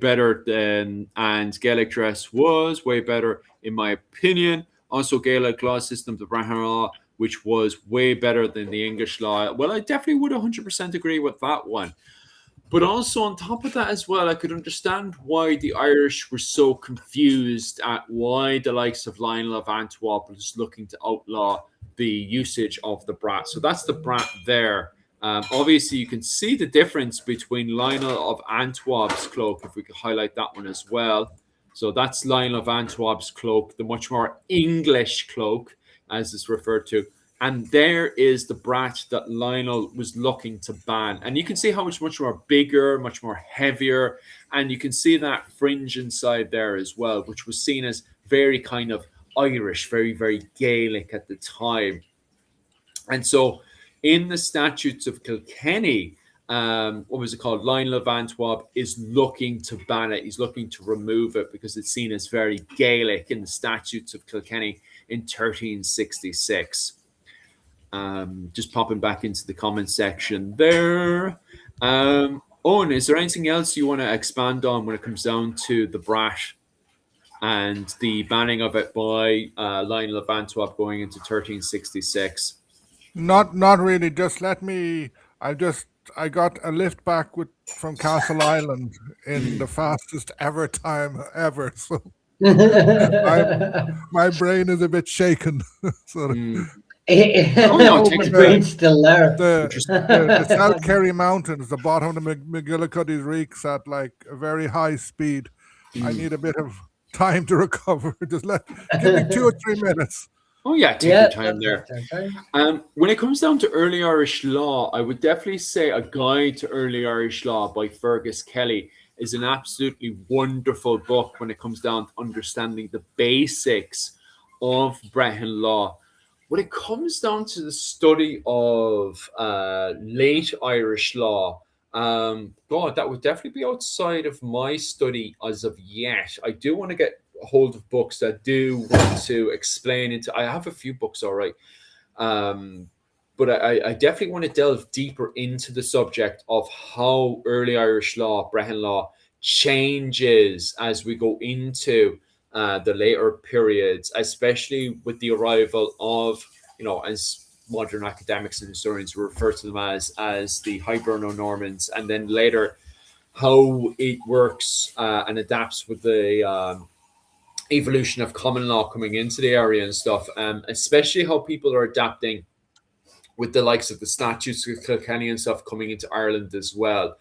better than, and Gaelic dress was way better, in my opinion. Also, Gaelic law system, the Brehon law, which was way better than the English law. Well, I definitely would 100% agree with that one. But also on top of that as well, I could understand why the Irish were so confused at why the likes of Lionel of Antwerp was looking to outlaw the usage of the brat. So that's the brat there. Obviously, you can see the difference between Lionel of Antwerp's cloak, if we could highlight that one as well. So that's Lionel of Antwerp's cloak, the much more English cloak, as it's referred to. And there is the brat that Lionel was looking to ban. And you can see how much more bigger, much more heavier. And you can see that fringe inside there as well, which was seen as very kind of Irish, very, very Gaelic at the time. And so in the statutes of Kilkenny, what was it called? Lionel of Antwerp is looking to ban it. He's looking to remove it because it's seen as very Gaelic in the statutes of Kilkenny in 1366. Just popping back into the comment section there. Owen, is there anything else you want to expand on when it comes down to the brat and the banning of it by Lionel of Antwerp going into 1366? Not really. Just let me. I got a lift back from Castle Island in the fastest ever time ever. So my brain is a bit shaken. So. His brain's still there. The South Kerry Mountains, the bottom of the McGillicuddy's Reeks at like a very high speed. I need a bit of time to recover. Just give me 2 or 3 minutes. Oh yeah, take your time there. When it comes down to early Irish law, I would definitely say A Guide to Early Irish Law by Fergus Kelly is an absolutely wonderful book when it comes down to understanding the basics of Brehon law. When it comes down to the study of late Irish law, God, that would definitely be outside of my study as of yet. I do want to get a hold of books that do want to explain into. I have a few books, all right, but I definitely want to delve deeper into the subject of how early Irish law, Brehon law, changes as we go into the later periods, especially with the arrival of, as modern academics and historians refer to them as the Hiberno-Normans, and then later how it works and adapts with the evolution of common law coming into the area and stuff, especially how people are adapting with the likes of the statutes of Kilkenny and stuff coming into Ireland as well.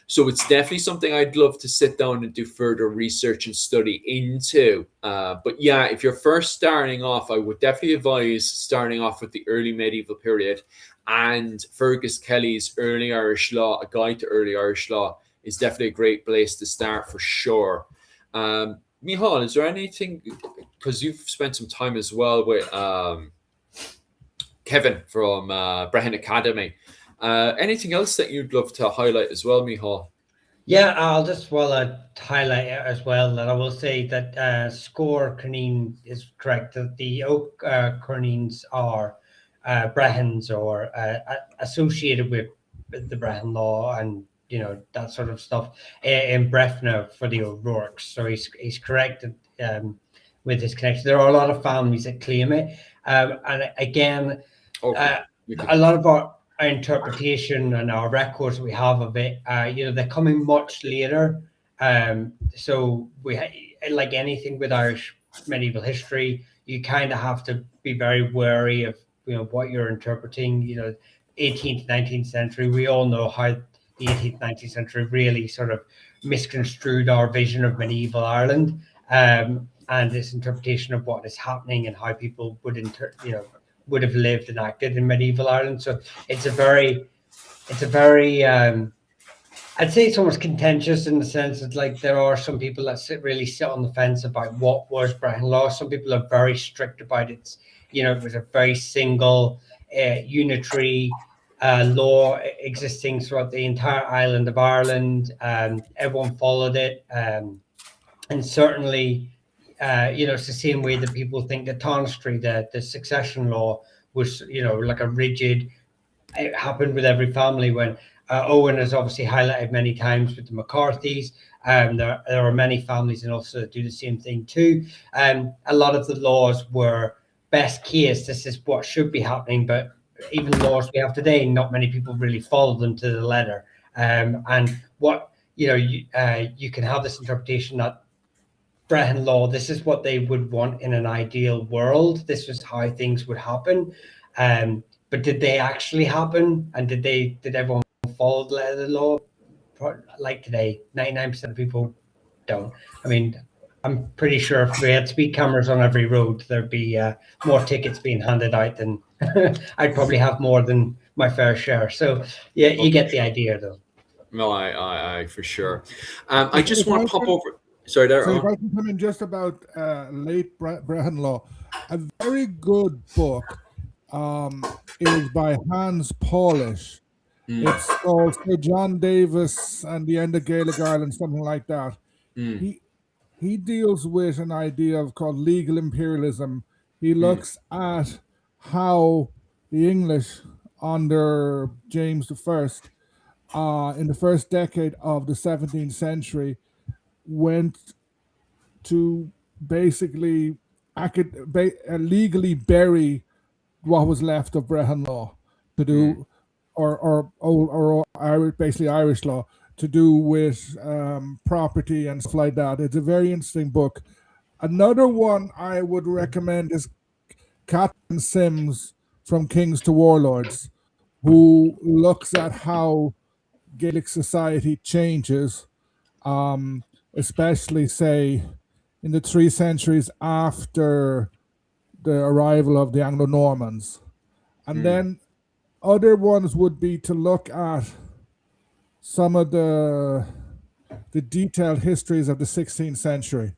So it's definitely something I'd love to sit down and do further research and study into. But yeah, if you're first starting off, I would definitely advise starting off with the early medieval period, and Fergus Kelly's Early Irish Law, A Guide to Early Irish Law, is definitely a great place to start for sure. Micheál, is there anything, because you've spent some time as well with Kevin from Brehon Academy, anything else that you'd love to highlight as well, Micheál? Yeah, I'll just highlight it as well that I will say that Score Corneen is correct, that the Oak Corneens are Brehons or associated with the Brehon law and that sort of stuff in Brefna for the O'Rourke's. So he's correct with his connection. There are a lot of families that claim it, and again, a lot of our interpretation and our records we have of it, they're coming much later. So we like anything with Irish medieval history, you kind of have to be very wary of what you're interpreting. 18th, 19th century, we all know how the 18th, 19th century really sort of misconstrued our vision of medieval Ireland, and this interpretation of what is happening and how people would would have lived and acted in medieval Ireland. So it's a very I'd say it's almost contentious in the sense that like there are some people that sit on the fence about what was Brehon law. Some people are very strict about it. It was a very single unitary law existing throughout the entire island of Ireland. Everyone followed it, and certainly it's the same way that people think that Tanistry, the succession law, was like a rigid. It happened with every family. When Owen has obviously highlighted many times with the McCarthys, There are many families in Ulster that do the same thing too. A lot of the laws were best case. This is what should be happening, but even laws we have today, not many people really follow them to the letter. And what you can have this interpretation that Brehon law, this is what they would want in an ideal world. This was how things would happen. But did they actually happen? And did everyone follow the letter of the law? Like today, 99% of people don't. I mean, I'm pretty sure if we had speed cameras on every road, there'd be more tickets being handed out than I'd probably have more than my fair share. So yeah, you get the idea though. No, I for sure. I just want to pop over. Sorry, there. So if I can come in just about late Brehon law, a very good book is by Hans Polish. It's called Sir John Davis and the End of Gaelic Ireland, something like that. He deals with an idea called legal imperialism. He looks at how the English under James I, in the first decade of the 17th century, went to basically legally bury what was left of Brehon law to do, or basically Irish law to do with property and stuff like that. It's a very interesting book. Another one I would recommend is Catherine Sims from Kings to Warlords, who looks at how Gaelic society changes, especially, say, in the 3 centuries after the arrival of the Anglo-Normans. And then other ones would be to look at some of the detailed histories of the 16th century,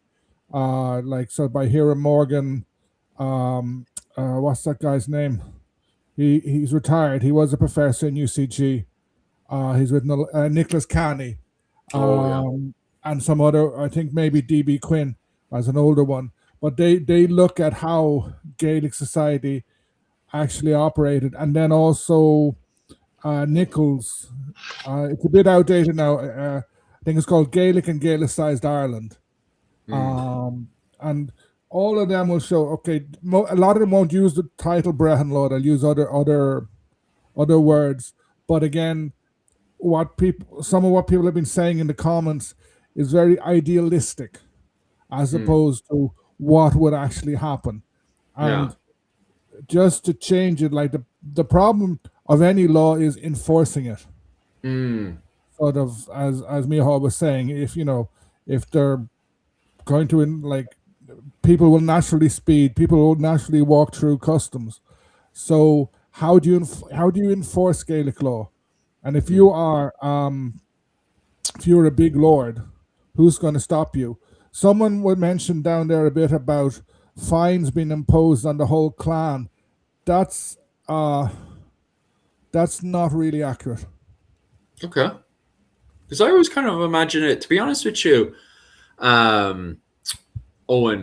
like so by Hiram Morgan. What's that guy's name? He's retired. He was a professor in UCG. He's with Nicholas Canny, and some other. I think maybe D.B. Quinn as an older one. But they look at how Gaelic society actually operated, and then also Nichols. It's a bit outdated now. I think it's called Gaelic and Gaelicized Ireland, and all of them will show. Okay, a lot of them won't use the title Brehon law; they'll use other words. But again, some of what people have been saying in the comments is very idealistic, as opposed to what would actually happen. And just to change it, like the problem of any law is enforcing it. Sort of, as Michal was saying, if they're going to people will naturally speed, people will naturally walk through customs. So how do you enforce Gaelic law? And if you're a big lord, who's going to stop you? Someone would mention down there a bit about fines being imposed on the whole clan. That's not really accurate. Okay. Because I always kind of imagine it, to be honest with you, Owen,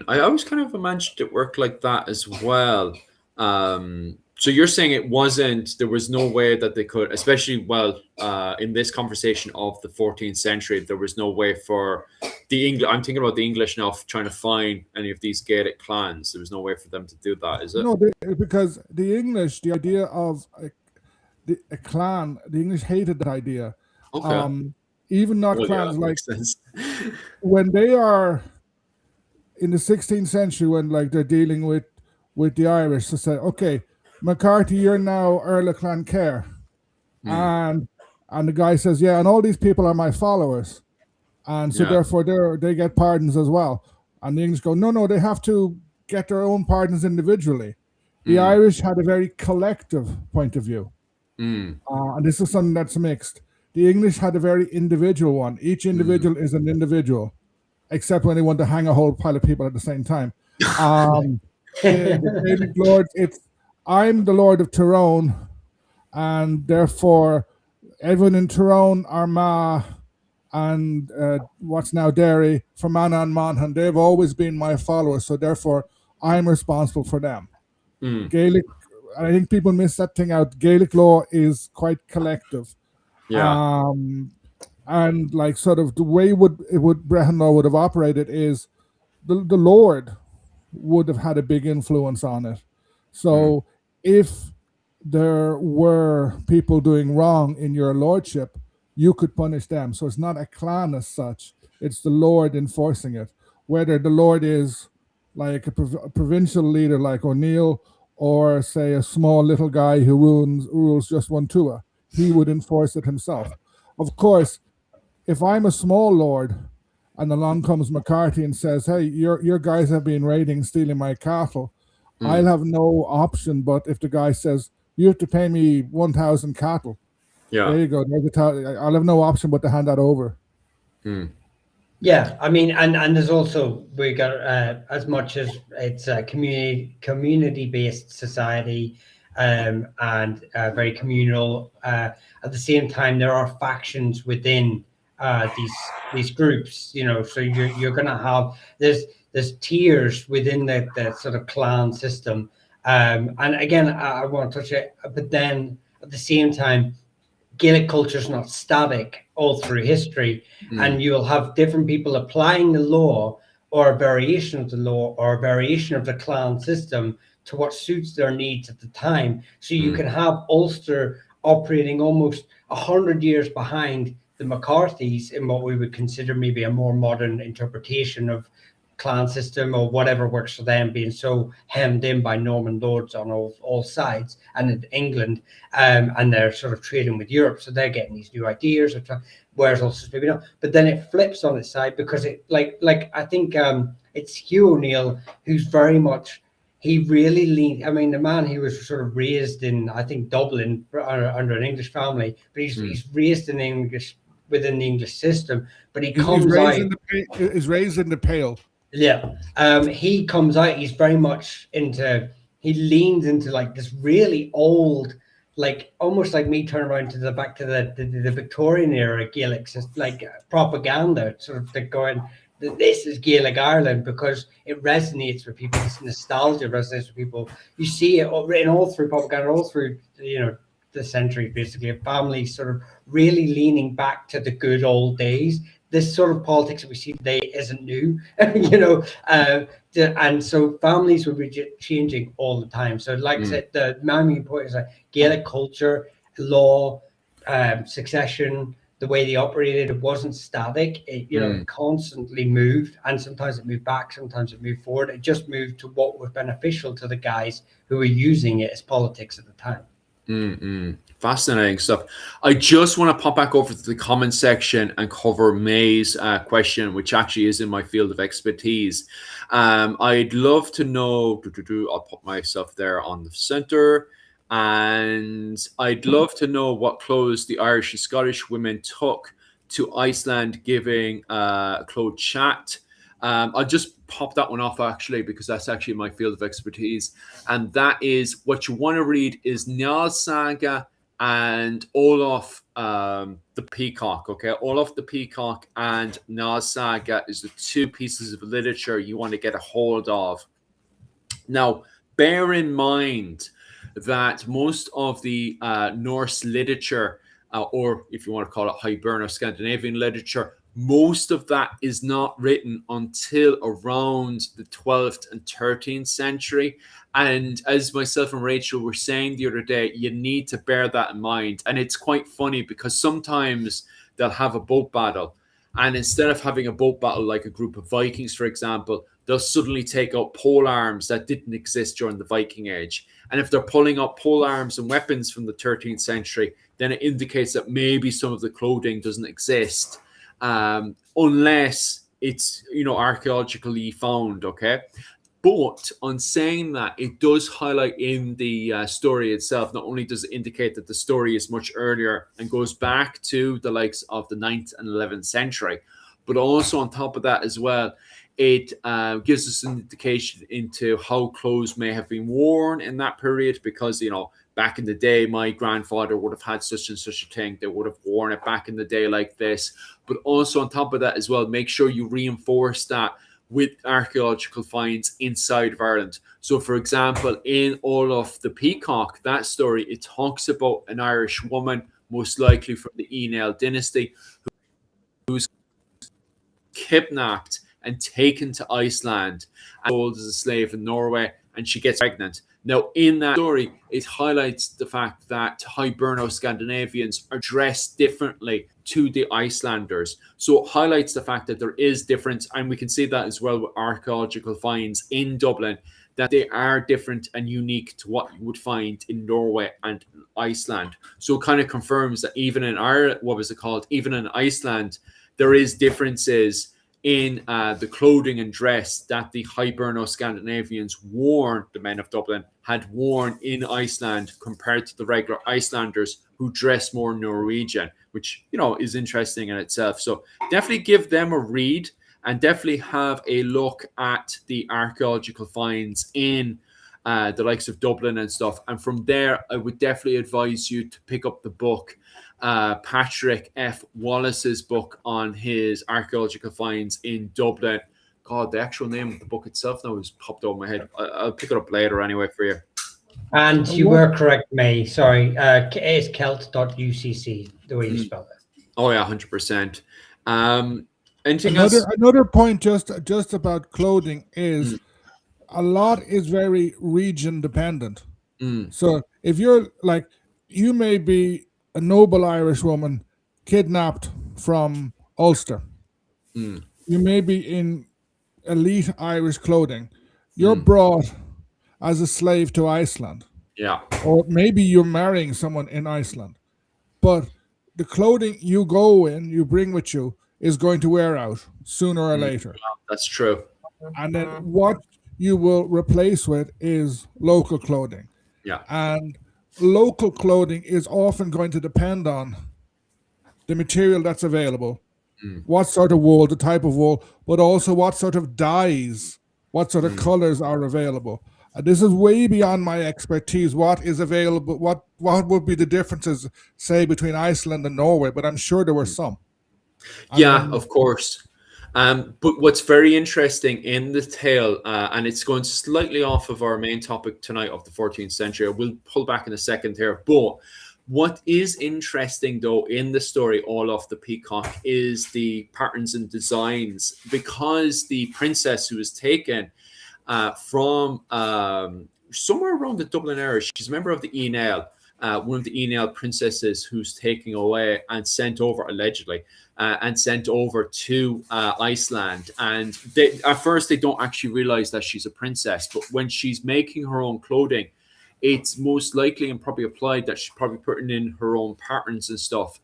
I always kind of imagined it worked like that as well. So you're saying there was no way that they could, especially, in this conversation of the 14th century, there was no way for the English, I'm thinking about the English now, trying to find any of these Gaelic clans. There was no way for them to do that, is it? No, because the English, the idea of a clan, the English hated that idea. Okay. Even not clans, like when they are in the 16th century, when they're dealing with the Irish, to say, okay, McCarthy, you're now Earl of Cloncair. And the guy says, yeah, and all these people are my followers. And so therefore they get pardons as well. And the English go, no, they have to get their own pardons individually. The Irish had a very collective point of view. And this is something that's mixed. The English had a very individual one. Each individual is an individual, except when they want to hang a whole pile of people at the same time. The Gaelic lords, I'm the Lord of Tyrone, and therefore everyone in Tyrone, Armagh, and what's now Derry, Fermanagh and Monaghan, they've always been my followers, so therefore I'm responsible for them. Gaelic, I think people miss that thing out. Gaelic law is quite collective. And like sort of the way Brehon law would have operated is the Lord would have had a big influence on it. So if there were people doing wrong in your lordship, you could punish them. So it's not a clan as such, it's the Lord enforcing it. Whether the Lord is like a provincial leader like O'Neill, or say a small little guy who rules just one tua, he would enforce it himself. Of course, if I'm a small lord and along comes McCarthy and says, "Hey, your guys have been raiding, stealing my cattle," I'll have no option. But if the guy says, "You have to pay me 1,000 cattle," there you go. I'll have no option but to hand that over. Yeah, I mean, and there's also, we got as much as it's a community based society, and very communal. At the same time, there are factions within these groups. You know, so you're going to have there's tiers within the sort of clan system. And again, I want to touch it, but then at the same time, Gaelic culture is not static all through history, and you'll have different people applying the law or a variation of the law or a variation of the clan system to what suits their needs at the time. So you can have Ulster operating almost 100 years behind the McCarthys in what we would consider maybe a more modern interpretation of clan system or whatever works for them, being so hemmed in by Norman lords on all sides, and in England, and they're sort of trading with Europe, so they're getting these new ideas, whereas also maybe not. But then it flips on its side, because it like I think it's Hugh O'Neill who's very much, he really leaned. I mean, the man, he was sort of raised in, I think, Dublin under an English family, but he's raised in English, within the English system, but he's raised in the Pale. Yeah, he comes out. He's very much into. He leans into like this really old, like almost like me turn around to back to the Victorian era Gaelic, like propaganda, sort of like going, this is Gaelic Ireland, because it resonates with people. This nostalgia resonates with people. You see it written all through propaganda, all through the century, basically, of families sort of really leaning back to the good old days. This sort of politics that we see today isn't new, and so families will be changing all the time. So, like I said, the main point is like Gaelic culture, law, succession, the way they operated, it wasn't static. It constantly moved, and sometimes it moved back, sometimes it moved forward. It just moved to what was beneficial to the guys who were using it as politics at the time. Fascinating stuff. I just want to pop back over to the comment section and cover May's question, which actually is in my field of expertise. I'd love to know, I'll put myself there on the center, and I'd love to know what clothes the Irish and Scottish women took to Iceland giving clothes chat. I'll just pop that one off, actually, because that's actually my field of expertise. And that is, what you want to read is Njál Saga and Olaf the Peacock. Okay, Olaf the Peacock and Njál Saga is the two pieces of literature you want to get a hold of. Now, bear in mind that most of the Norse literature, or if you want to call it Hiberno Scandinavian literature, most of that is not written until around the 12th and 13th century. And as myself and Rachel were saying the other day, you need to bear that in mind. And it's quite funny because sometimes they'll have a boat battle. And instead of having a boat battle like a group of Vikings, for example, they'll suddenly take out pole arms that didn't exist during the Viking Age. And if they're pulling out pole arms and weapons from the 13th century, then it indicates that maybe some of the clothing doesn't exist. Unless it's archaeologically found, okay? But on saying that, it does highlight in the story itself, not only does it indicate that the story is much earlier and goes back to the likes of the 9th and 11th century, but also on top of that as well, it gives us an indication into how clothes may have been worn in that period, because back in the day, my grandfather would have had such and such a thing. They would have worn it back in the day like this. But also on top of that as well, make sure you reinforce that with archaeological finds inside of Ireland. So, for example, in Olaf the Peacock, that story, it talks about an Irish woman, most likely from the Enel dynasty, kidnapped and taken to Iceland and sold as a slave in Norway, and she gets pregnant. Now, in that story, it highlights the fact that Hiberno-Scandinavians are dressed differently to the Icelanders. So it highlights the fact that there is difference, and we can see that as well with archaeological finds in Dublin, that they are different and unique to what you would find in Norway and Iceland. So it kind of confirms that even in Ireland, even in Iceland, there is differences in the clothing and dress that the Hiberno-Scandinavians wore, the men of Dublin, had worn in Iceland compared to the regular Icelanders who dress more Norwegian, which, is interesting in itself. So definitely give them a read and definitely have a look at the archaeological finds in the likes of Dublin and stuff. And from there, I would definitely advise you to pick up the book, Patrick F. Wallace's book on his archaeological finds in Dublin. God, the actual name of the book itself now has popped over my head. I'll pick it up later anyway for you. And you were correct, May. Sorry, it's celt.ucc, the way you spell it. Oh yeah, 100%. Another point just about clothing is a lot is very region dependent. So if you're like, you may be a noble Irish woman kidnapped from Ulster. You may be in elite Irish clothing. You're brought as a slave to Iceland. Yeah. Or maybe you're marrying someone in Iceland. But the clothing you bring with you, is going to wear out sooner or later. That's true. And then what you will replace with is local clothing. Yeah. And local clothing is often going to depend on the material that's available, what sort of wool, the type of wool, but also what sort of dyes, what sort of colors are available. This is way beyond my expertise. What is available? What would be the differences, say, between Iceland and Norway? But I'm sure there were some. Yeah, of course. But what's very interesting in the tale, and it's going slightly off of our main topic tonight of the 14th century, we'll pull back in a second here, but what is interesting though in the story Olaf the Peacock is the patterns and designs, because the princess who was taken from somewhere around the Dublin area, she's a member of the Enel, one of the Enel princesses who's taken away and sent over, allegedly, and sent over to Iceland. And at first they don't actually realize that she's a princess, but when she's making her own clothing, it's most likely and probably applied that she's probably putting in her own patterns and stuff,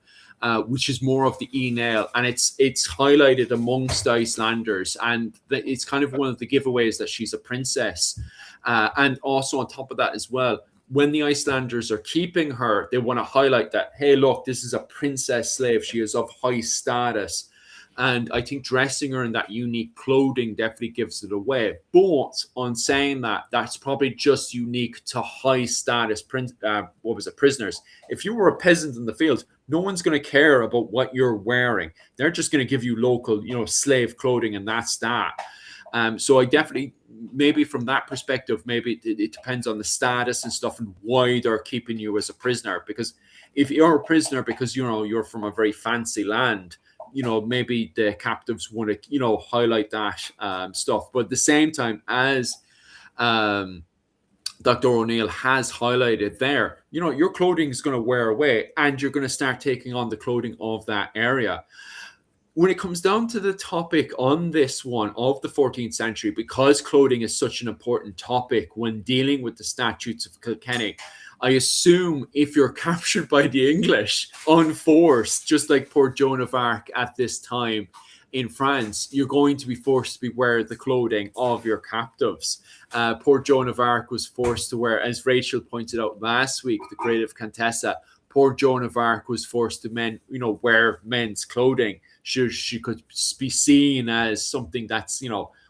which is more of the Enel, and it's highlighted amongst Icelanders, and it's kind of one of the giveaways that she's a princess. And also on top of that as well, when the Icelanders are keeping her, they want to highlight that, hey, look, this is a princess slave. She is of high status. And I think dressing her in that unique clothing definitely gives it away. But on saying that, that's probably just unique to high status prisoners. If you were a peasant in the field, no one's going to care about what you're wearing. They're just going to give you local, slave clothing, and that's that. So I definitely, maybe from that perspective, maybe it depends on the status and stuff and why they're keeping you as a prisoner. Because if you're a prisoner because, you're from a very fancy land, maybe the captives want to, highlight that stuff. But at the same time, as Dr. O'Neill has highlighted there, your clothing is going to wear away and you're going to start taking on the clothing of that area. When it comes down to the topic on this one of the 14th century, because clothing is such an important topic when dealing with the statutes of Kilkenny, I assume if you're captured by the English unforced, just like poor Joan of Arc at this time in France, you're going to be forced to wear the clothing of your captives. Poor Joan of Arc was forced to wear, as Rachel pointed out last week, the creative Contessa, poor Joan of Arc was forced to wear men's clothing. She could be seen as something that's,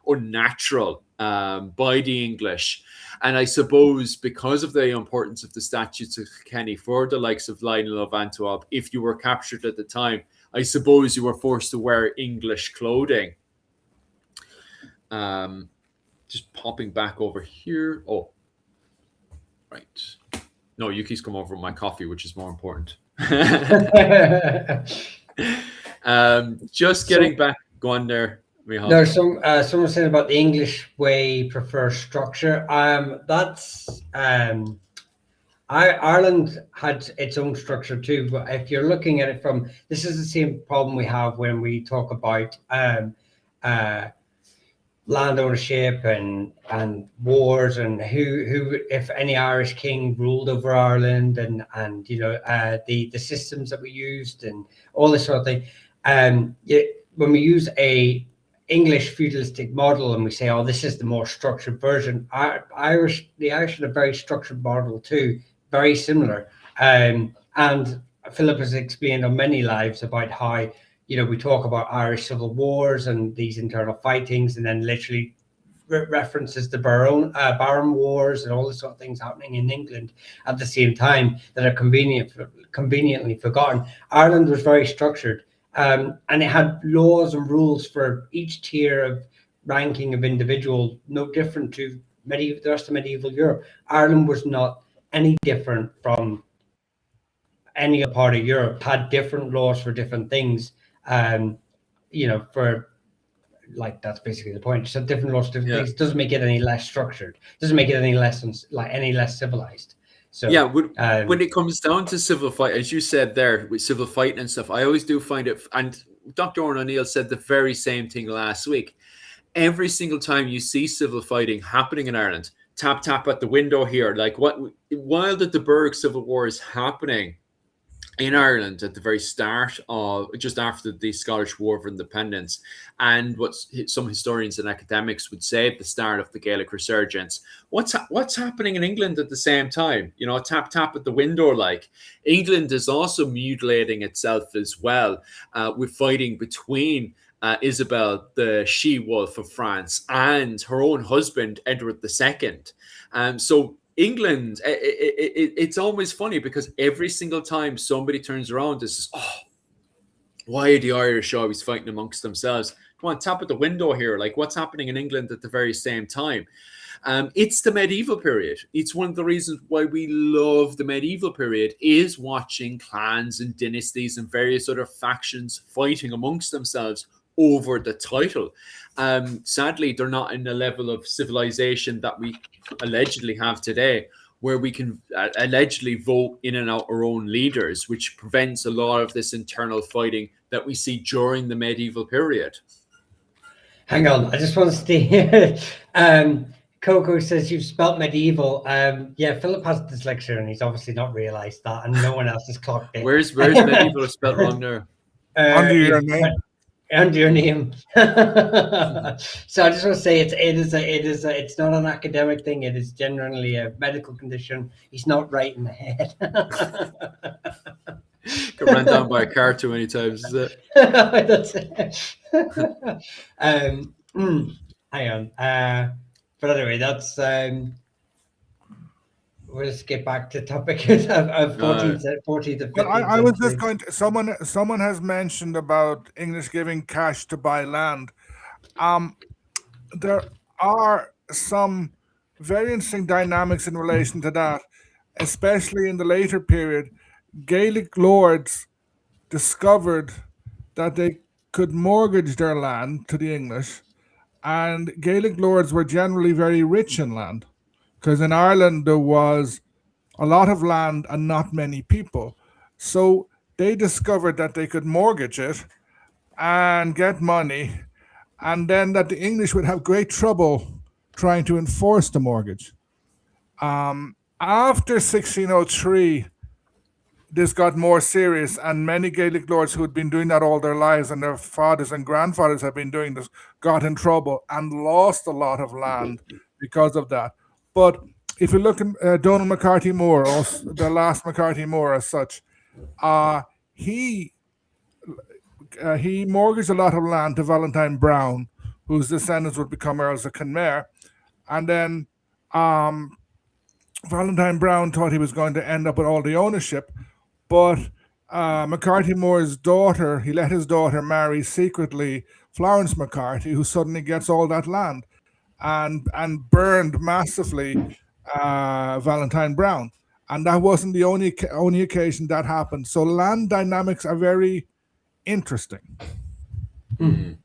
unnatural by the English. And I suppose because of the importance of the statutes of Kilkenny for the likes of Lionel of Antwerp, if you were captured at the time, I suppose you were forced to wear English clothing. Just popping back over here. Oh, right. No, Yuki's come over with my coffee, which is more important. Just getting back. Go on there. No, someone saying about the English way prefer structure. That's Ireland had its own structure too, but if you're looking at it from, this is the same problem we have when we talk about land ownership and wars and who if any Irish king ruled over Ireland and the systems that we used and all this sort of thing. When we use a English feudalistic model and we say, oh, this is the more structured version, the Irish had a very structured model too, very similar. And Philip has explained on many lives about how, we talk about Irish civil wars and these internal fightings, and then literally references the Baron Wars and all the sort of things happening in England at the same time that are conveniently forgotten. Ireland was very structured, and it had laws and rules for each tier of ranking of individual, no different to the rest of medieval Europe. Ireland was not any different from any other part of Europe, had different laws for different things. For like, that's basically the point. So different laws, different things doesn't make it any less structured. Doesn't make it any less civilized. So when it comes down to civil fight, as you said there with civil fighting and stuff, I always do find it. And Dr. Oran O'Neill said the very same thing last week. Every single time you see civil fighting happening in Ireland, tap at the window here, like while the Burgh Civil War is happening in Ireland at the very start of, just after the Scottish War of Independence, and what some historians and academics would say at the start of the Gaelic Resurgence, what's happening in England at the same time? Tap at the window. Like, England is also mutilating itself as well, with fighting between Isabel, the she-wolf of France, and her own husband, Edward II. So England, it's always funny because every single time somebody turns around and says, oh, why are the Irish always fighting amongst themselves? Come on, tap at the window here. Like, what's happening in England at the very same time? It's the medieval period. It's one of the reasons why we love the medieval period, is watching clans and dynasties and various other factions fighting amongst themselves over the title. Sadly, they're not in the level of civilization that we allegedly have today, where we can allegedly vote in and out our own leaders, which prevents a lot of this internal fighting that we see during the medieval period. Hang on, I just want to stay here. Coco says you've spelt medieval. Philip has dyslexia and he's obviously not realized that, and no one else has clocked it. Where's medieval spelled wrong there? Under your name. Under your name. So I just want to say it's not an academic thing. It is generally a medical condition. He's not right in the head. Got run down by a car too many times, is it? That's it. Hang on. But anyway, that's we'll just get back to the topic of 14th and 15th. Well, I was just going to, someone has mentioned about English giving cash to buy land. There are some very interesting dynamics in relation to that, especially in the later period. Gaelic lords discovered that they could mortgage their land to the English, and Gaelic lords were generally very rich in land, because in Ireland there was a lot of land and not many people. So they discovered that they could mortgage it and get money, and then that the English would have great trouble trying to enforce the mortgage. After 1603, this got more serious, and many Gaelic lords who had been doing that all their lives, and their fathers and grandfathers had been doing this, got in trouble and lost a lot of land because of that. But if you look at Donald McCarthy Moore, or the last McCarthy Moore as such, he mortgaged a lot of land to Valentine Brown, whose descendants would become Earls of Kenmare. And then Valentine Brown thought he was going to end up with all the ownership, but McCarthy Moore's daughter, he let his daughter marry secretly Florence McCarthy, who suddenly gets all that land, and burned massively Valentine Brown. And that wasn't the only occasion that happened. So land dynamics are very interesting. Mm.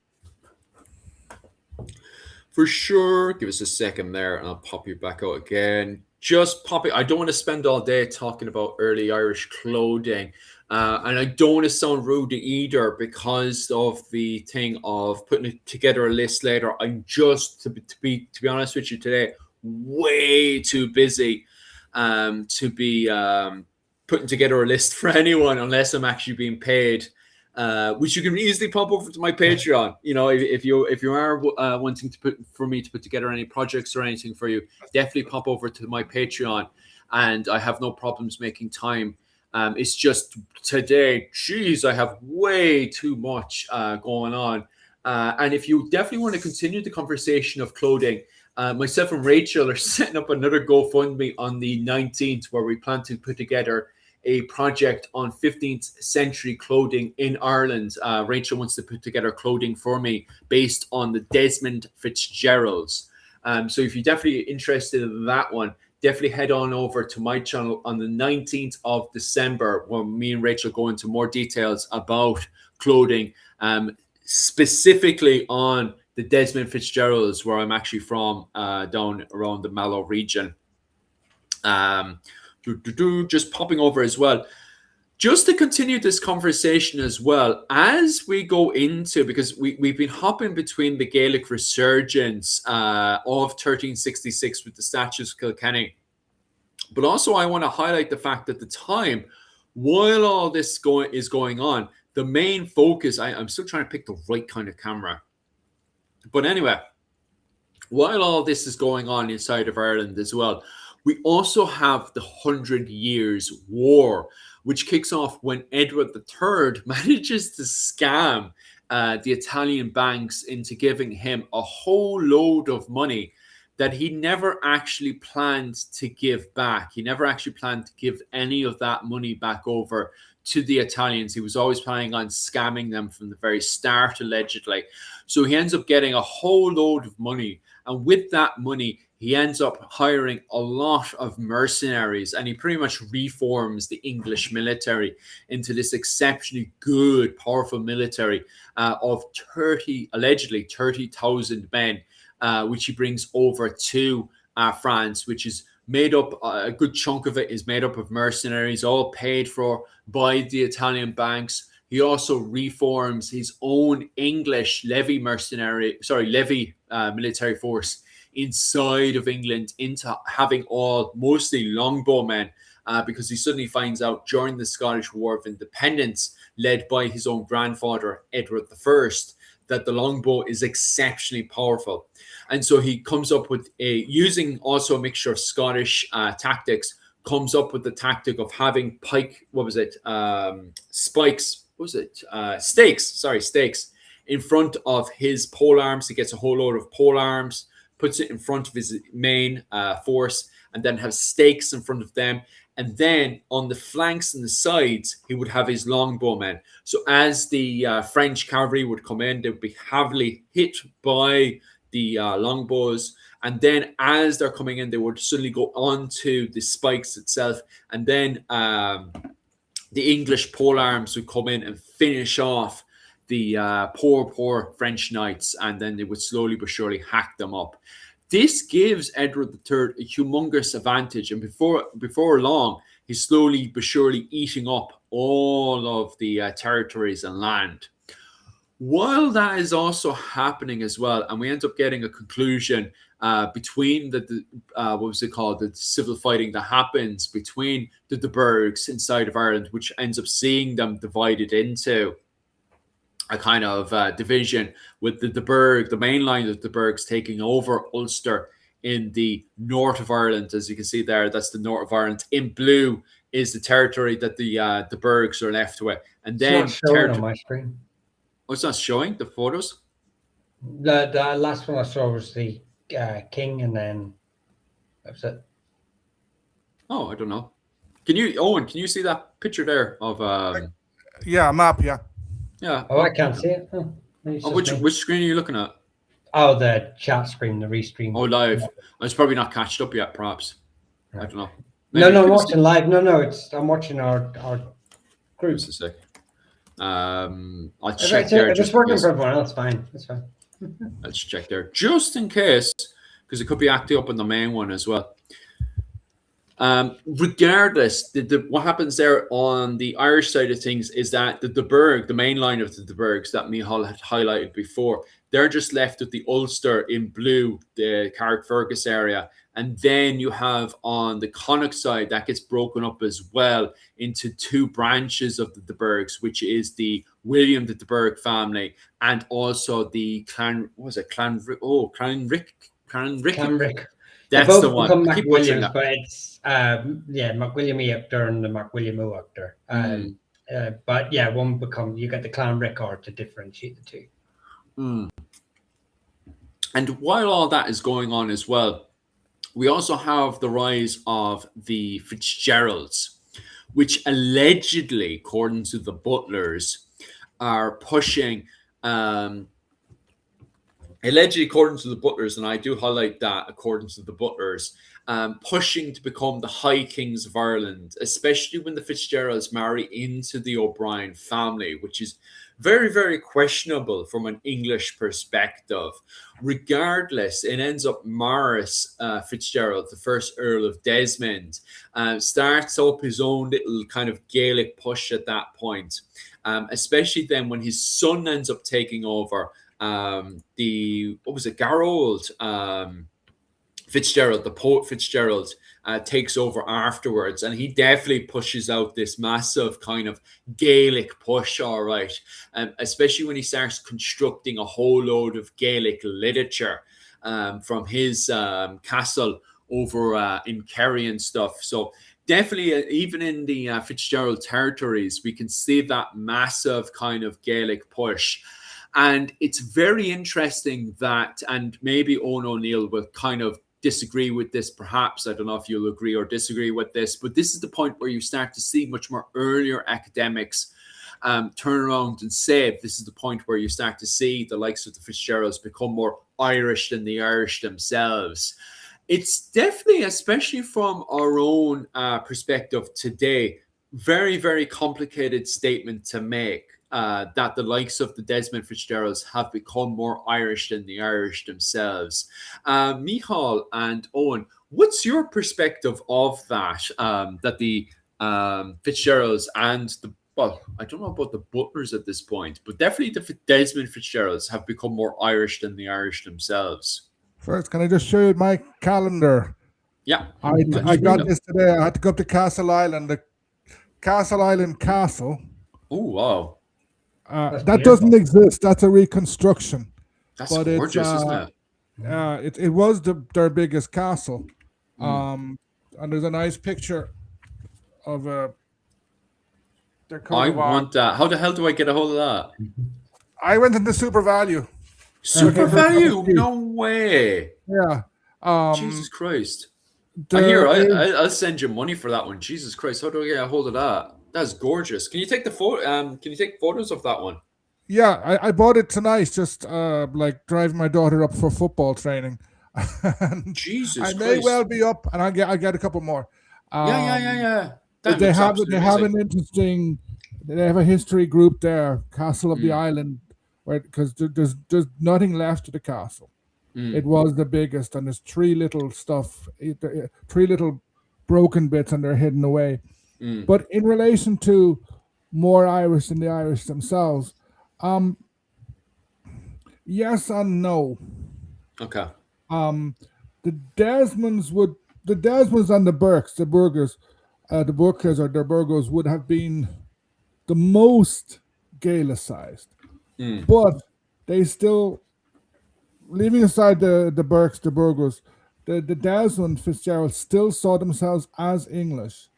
For sure. Give us a second there, and I'll pop you back out again. Just pop it. I don't want to spend all day talking about early Irish clothing, and I don't want to sound rude either because of the thing of putting together a list later. I'm just to be honest with you today, way too busy to be putting together a list for anyone unless I'm actually being paid. Which you can easily pop over to my Patreon. You know, if you are wanting to put together any projects or anything for you, definitely pop over to my Patreon, and I have no problems making time. It's just today, geez, I have way too much going on. And if you definitely want to continue the conversation of clothing, myself and Rachel are setting up another GoFundMe on the 19th, where we plan to put together a project on 15th century clothing in Ireland. Rachel wants to put together clothing for me based on the Desmond Fitzgeralds. So if you're definitely interested in that one, definitely head on over to my channel on the 19th of December, where me and Rachel go into more details about clothing, specifically on the Desmond Fitzgeralds, where I'm actually from, down around the Mallow region. Just popping over as well, just to continue this conversation as well as we go into, because we've been hopping between the Gaelic resurgence of 1366 with the statues of Kilkenny, but also I want to highlight the fact that the time while all this is going on, the main focus, I'm still trying to pick the right kind of camera, but anyway, while all this is going on inside of Ireland as well, we also have the 100 Years' War, which kicks off when Edward III manages to scam the Italian banks into giving him a whole load of money that he never actually planned to give back. He never actually planned to give any of that money back over to the Italians. He was always planning on scamming them from the very start, allegedly. So he ends up getting a whole load of money. And with that money, he ends up hiring a lot of mercenaries, and he pretty much reforms the English military into this exceptionally good, powerful military of allegedly 30,000 men, which he brings over to France, which is made up, a good chunk of it is made up of mercenaries, all paid for by the Italian banks. He also reforms his own English levy military force inside of England into having all mostly longbowmen, because he suddenly finds out during the Scottish War of Independence, led by his own grandfather, Edward I, that the longbow is exceptionally powerful. And so he comes up with using also a mixture of Scottish tactics, comes up with the tactic of having stakes in front of his polearms. He gets a whole load of polearms, puts it in front of his main force, and then have stakes in front of them. And then on the flanks and the sides, he would have his longbowmen. So as the French cavalry would come in, they would be heavily hit by the longbows. And then as they're coming in, they would suddenly go onto the spikes itself. And then the English polearms would come in and finish off the poor French knights, and then they would slowly but surely hack them up. This gives Edward III a humongous advantage, and before long, he's slowly but surely eating up all of the territories and land. While that is also happening as well, and we end up getting a conclusion between the civil fighting that happens between the De Burghs inside of Ireland, which ends up seeing them divided into a kind of division, with the main line of the Burghs taking over Ulster in the north of Ireland. As you can see there, that's the north of Ireland. In blue is the territory that the Burghs are left with. And then it's not showing on my screen. Oh, it's not showing the photos? The last one I saw was the king, and then that was it. Oh, I don't know. Owen, can you see that picture there of yeah, map, yeah. Yeah. Oh, I can't see it. Oh, which screen are you looking at? Oh, the chat screen, the restream. Oh, live. It's probably not catched up yet, perhaps. Right. I don't know. Maybe no, I'm watching live. No, I'm watching our group. Just a sec. I'll check there. If it's working for everyone else, fine. That's fine. Let's check there, just in case, because it could be acting up on the main one as well. Regardless, what happens there on the Irish side of things is that the Burg, the main line of the Burgs that Michal had highlighted before, they're just left with the Ulster in blue, the Carrickfergus area. And then you have on the Connacht side, that gets broken up as well into two branches of the Burgs, which is the William the Burg family and also the Clanrick. They That's the both one. become I keep butchering McWilliams, that. but it's McWilliam Eactor and the McWilliam Uactor. But yeah, one become, you get the Clanrick or to differentiate the two. And while all that is going on as well, we also have the rise of the Fitzgeralds, which allegedly, according to the Butlers, are pushing. Allegedly, according to the Butlers, and I do highlight that, according to the Butlers, pushing to become the High Kings of Ireland, especially when the Fitzgeralds marry into the O'Brien family, which is very, very questionable from an English perspective. Regardless, it ends up Maurice Fitzgerald, the first Earl of Desmond, starts up his own little kind of Gaelic push at that point, especially then when his son ends up taking over. Garrold Fitzgerald, the poet Fitzgerald, takes over afterwards, and he definitely pushes out this massive kind of Gaelic push, all right, especially when he starts constructing a whole load of Gaelic literature from his castle over in Kerry and stuff. So definitely, even in the Fitzgerald territories, we can see that massive kind of Gaelic push. And it's very interesting that, and maybe Owen O'Neill will kind of disagree with this, perhaps. I don't know if you'll agree or disagree with this, but this is the point where you start to see much more earlier academics turn around and say this is the point where you start to see the likes of the Fitzgeralds become more Irish than the Irish themselves. It's definitely, especially from our own perspective today, very, very complicated statement to make. That the likes of the Desmond Fitzgeralds have become more Irish than the Irish themselves. Michal and Owen, what's your perspective of that? That the Fitzgeralds and I don't know about the Butlers at this point, but definitely the Desmond Fitzgeralds have become more Irish than the Irish themselves. First, can I just show you my calendar? Yeah. I got this today. I had to go up to Castle Island, the Castle Island Castle. Oh, wow. That doesn't exist. That's a reconstruction. That's gorgeous, isn't it? It was their biggest castle. And there's a nice picture of their coat I of want that. How the hell do I get a hold of that? I went into Super Value. Super Value? No way. Yeah. Jesus Christ. I'll send you money for that one. Jesus Christ. How do I get a hold of that? That's gorgeous. Can you take the photo? Can you take photos of that one? Yeah, I bought it tonight. Just like driving my daughter up for football training. Jesus I Christ. may well be up, and I get a couple more. Yeah. They have an interesting. They have a history group there, Castle of the Island, because there's nothing left of the castle. It was the biggest, and there's three little broken bits, and they're hidden away. But in relation to more Irish than the Irish themselves, yes and no. Okay. The Desmonds and the Burkes, the Burgers would have been the most Gaelicized, but they still, leaving aside the Burkes, the Burgers, the Desmond Fitzgerald still saw themselves as English.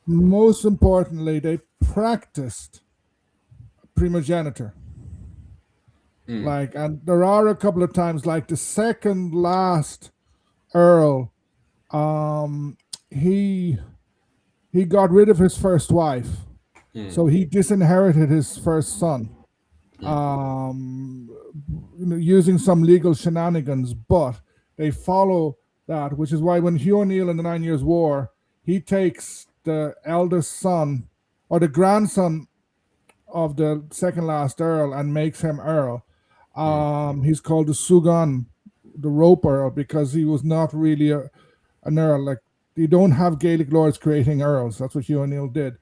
Most importantly, they practiced primogeniture. And there are a couple of times, like the second last Earl, he got rid of his first wife, so he disinherited his first son, using some legal shenanigans. But they follow that, which is why when Hugh O'Neill in the 9 Years' War, he takes the eldest son or the grandson of the second last Earl and makes him Earl. He's called the Sugan, the roper, because he was not really an earl. Like, you don't have Gaelic lords creating earls. That's what Hugh O'Neill did.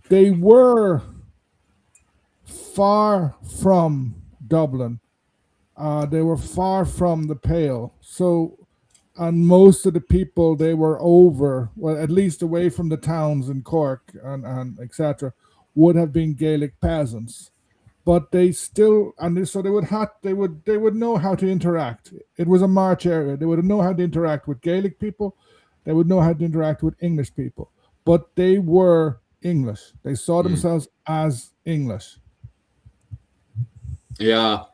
They were far from Dublin. They were far from the Pale. So, and most of the people they were over, well, at least away from the towns in Cork and etc., would have been Gaelic peasants. But they still, so they would know how to interact. It was a march area. They would know how to interact with Gaelic people. They would know how to interact with English people. But they were English. They saw themselves as English. Yeah.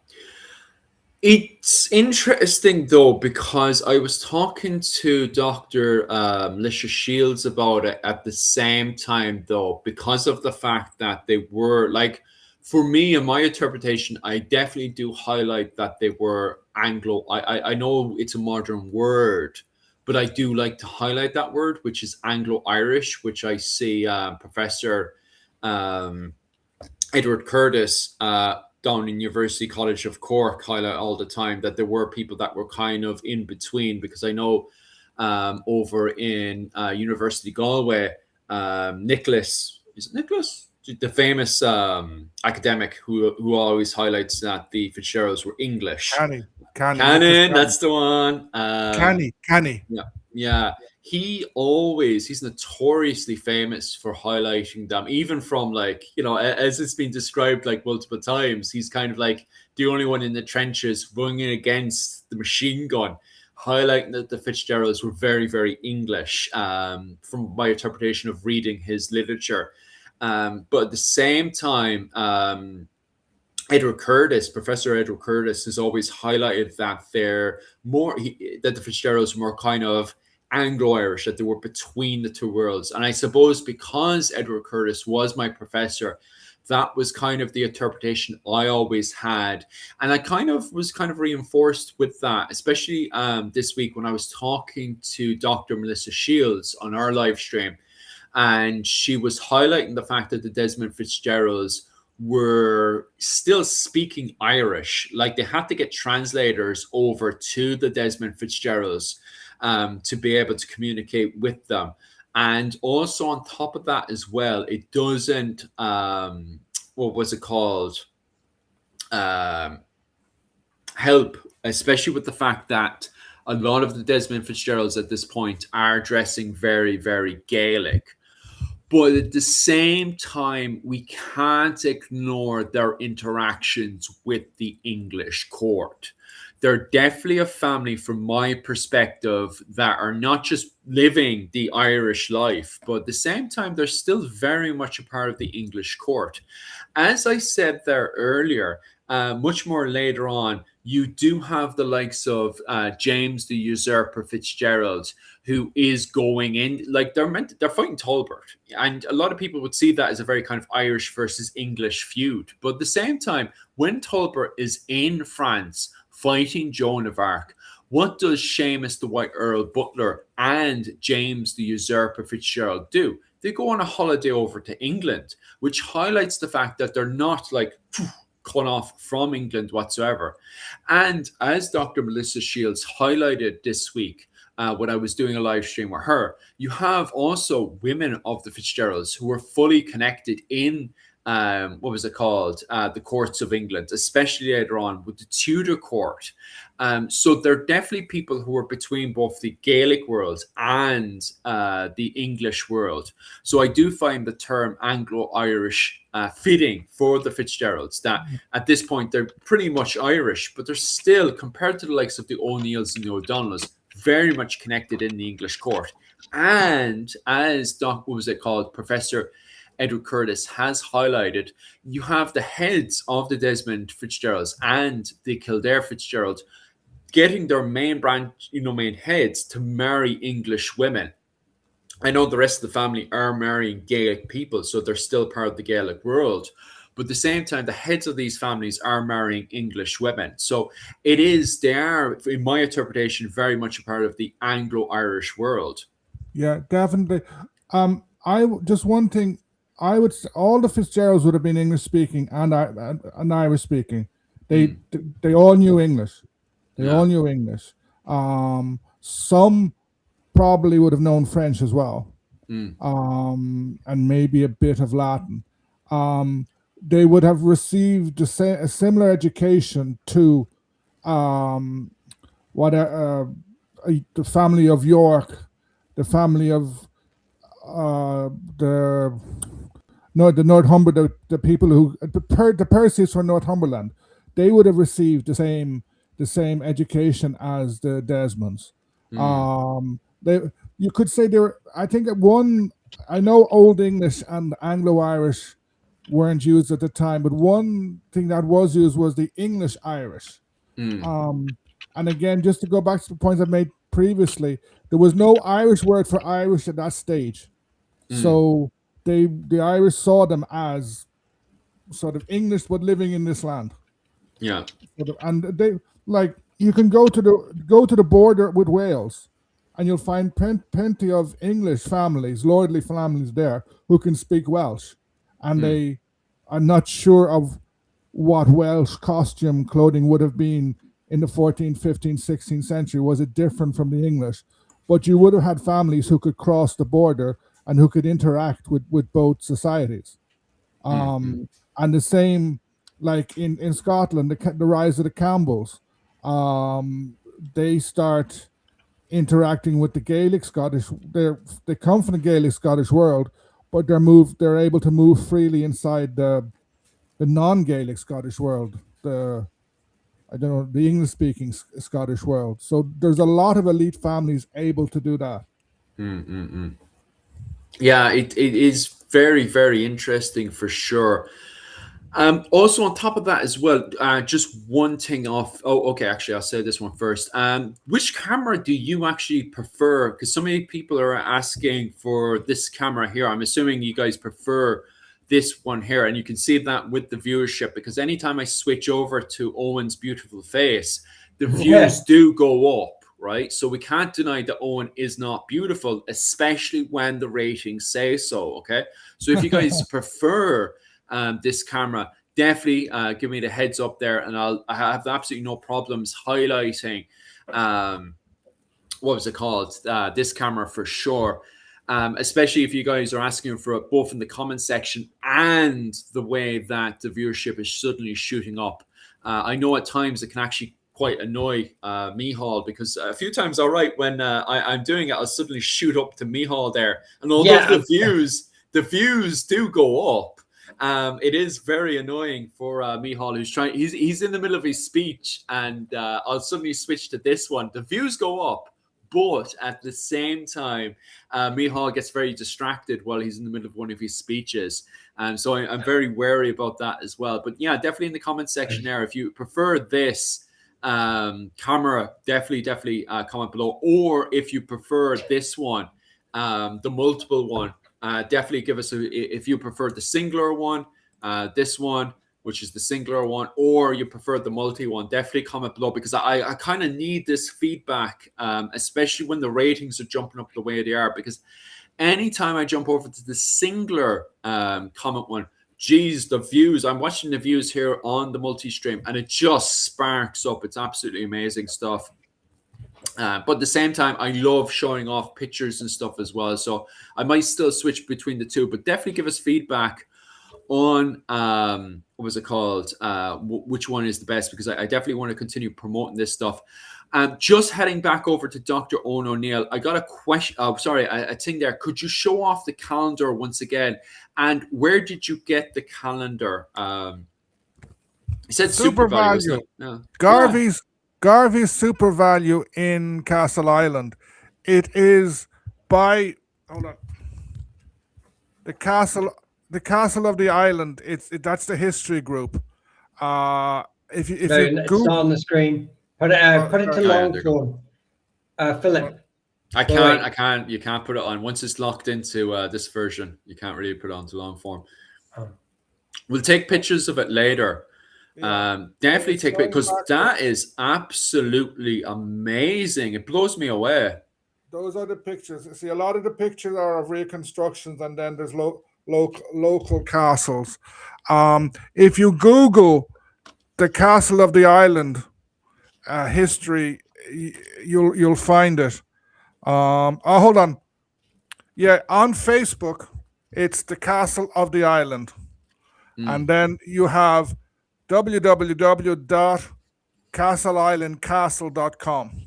It's interesting though, because I was talking to Dr. Lisha Shields about it at the same time though, because of the fact that they were like, for me, in my interpretation, I definitely do highlight that they were Anglo. I know it's a modern word, but I do like to highlight that word, which is Anglo-Irish, which I see Professor Edward Curtis down in University College of Cork highlight all the time, that there were people that were kind of in between, because I know over in University Galway, Nicholas, is it Nicholas? The famous academic who always highlights that the Fitzgeralds were English. Cannon, that's the one. Canny. Yeah. He's notoriously famous for highlighting them, even from, like, you know, as it's been described like multiple times, he's kind of like the only one in the trenches running against the machine gun, highlighting that the Fitzgeralds were very, very English, from my interpretation of reading his literature. But at the same time, Professor Edward Curtis has always highlighted that that the Fitzgeralds were more kind of Anglo-Irish, that they were between the two worlds. And I suppose because Edward Curtis was my professor, that was kind of the interpretation I always had. And I was reinforced with that, especially this week when I was talking to Dr. Melissa Shields on our live stream. And she was highlighting the fact that the Desmond Fitzgeralds were still speaking Irish. Like, they had to get translators over to the Desmond Fitzgeralds to be able to communicate with them. And also on top of that as well, it doesn't, help, especially with the fact that a lot of the Desmond Fitzgeralds at this point are dressing very, very Gaelic. But at the same time, we can't ignore their interactions with the English court. They're definitely a family, from my perspective, that are not just living the Irish life, but at the same time, they're still very much a part of the English court. As I said there earlier, much more later on, you do have the likes of James the Usurper Fitzgerald, who is going in, like, they're fighting Talbot, and a lot of people would see that as a very kind of Irish versus English feud. But at the same time, when Talbot is in France fighting Joan of Arc, what does Seamus the White Earl Butler and James the Usurper Fitzgerald do? They go on a holiday over to England, which highlights the fact that they're not like cut off from England whatsoever. And as Dr. Melissa Shields highlighted this week, when I was doing a live stream with her, you have also women of the Fitzgeralds who were fully connected in the courts of England, especially later on with the Tudor court. So they're definitely people who are between both the Gaelic world and the English world. So I do find the term Anglo-Irish fitting for the Fitzgeralds, that at this point they're pretty much Irish, but they're still, compared to the likes of the O'Neills and the O'Donnells, very much connected in the English court. And as Professor Edward Curtis has highlighted, you have the heads of the Desmond Fitzgeralds and the Kildare Fitzgeralds getting their main heads to marry English women. I know the rest of the family are marrying Gaelic people, so they're still part of the Gaelic world. But at the same time, the heads of these families are marrying English women. So they are, in my interpretation, very much a part of the Anglo-Irish world. Yeah, definitely. One thing, I would say all the Fitzgeralds would have been English speaking and Irish speaking. They all knew English. They all knew English. Some probably would have known French as well, and maybe a bit of Latin. They would have received a similar education to the family of York, the family of the Northumberland, the people who the Percys from Northumberland. They would have received the same education as the Desmonds. You could say they were. I think I know Old English and Anglo-Irish weren't used at the time, but one thing that was used was the English Irish. And again, just to go back to the points I made previously, there was no Irish word for Irish at that stage. So the Irish saw them as sort of English but living in this land. Yeah. And they you can go to the border with Wales, and you'll find plenty of English families, lordly families there, who can speak Welsh, and they are not sure of what Welsh costume clothing would have been in the 14th, 15th, 16th century. Was it different from the English? But you would have had families who could cross the border and who could interact with both societies. And the same, like in Scotland, the rise of the Campbells, they start interacting with the Gaelic Scottish. They come from the Gaelic Scottish world, but they're able to move freely inside the non-Gaelic Scottish world, the English-speaking Scottish world. So there's a lot of elite families able to do that. Yeah, it is very, very interesting for sure. Also on top of that as well, just one thing off. Oh, okay. Actually, I'll say this one first. Which camera do you actually prefer? Because so many people are asking for this camera here. I'm assuming you guys prefer this one here, and you can see that with the viewership, because anytime I switch over to Owen's beautiful face, the views do go up, right? So we can't deny that Owen is not beautiful, especially when the ratings say so. Okay, so if you guys prefer this camera, definitely give me the heads up there, and I have absolutely no problems highlighting what was it called, this camera for sure. Especially if you guys are asking for it both in the comment section and the way that the viewership is suddenly shooting up. I know at times it can actually quite annoy Mihal, because a few times, all right, when I'm doing it, I'll suddenly shoot up to Mihal there, and although the views do go up, it is very annoying for Mihal, who's trying. He's in the middle of his speech, and I'll suddenly switch to this one. The views go up, but at the same time, Mihal gets very distracted while he's in the middle of one of his speeches. So I'm very wary about that as well. But yeah, definitely in the comment section there, if you prefer this camera, definitely comment below. Or if you prefer this one, the multiple one, definitely give us if you prefer the singular one, this one, which is the singular one, or you prefer the multi one, definitely comment below, because I kind of need this feedback, especially when the ratings are jumping up the way they are, because anytime I jump over to the singular comment one, geez, the views, I'm watching the views here on the multi-stream, and it just sparks up. It's absolutely amazing stuff. But at the same time, I love showing off pictures and stuff as well. So I might still switch between the two, but definitely give us feedback on what was it called, which one is the best, because I definitely want to continue promoting this stuff. Just heading back over to Dr. Owen O'Neill, I got a question. Oh, sorry, a thing there. Could you show off the calendar once again? And where did you get the calendar? He said Super Value. No. Garvey's Super Value in Castle Island. It is by the Castle of the Island. That's the history group. If you it's on the screen. Put it to long form. Philip. I can't. You can't put it on once it's locked into this version. You can't really put it on to long form. We'll take pictures of it later. Definitely take pictures, because that is absolutely amazing. It blows me away. Those are the pictures. See, a lot of the pictures are of reconstructions, and then there's local castles. If you Google the Castle of the Island history. You'll find it. Hold on. Yeah, on Facebook, it's the Castle of the Island, and then you have www.castleislandcastle.com.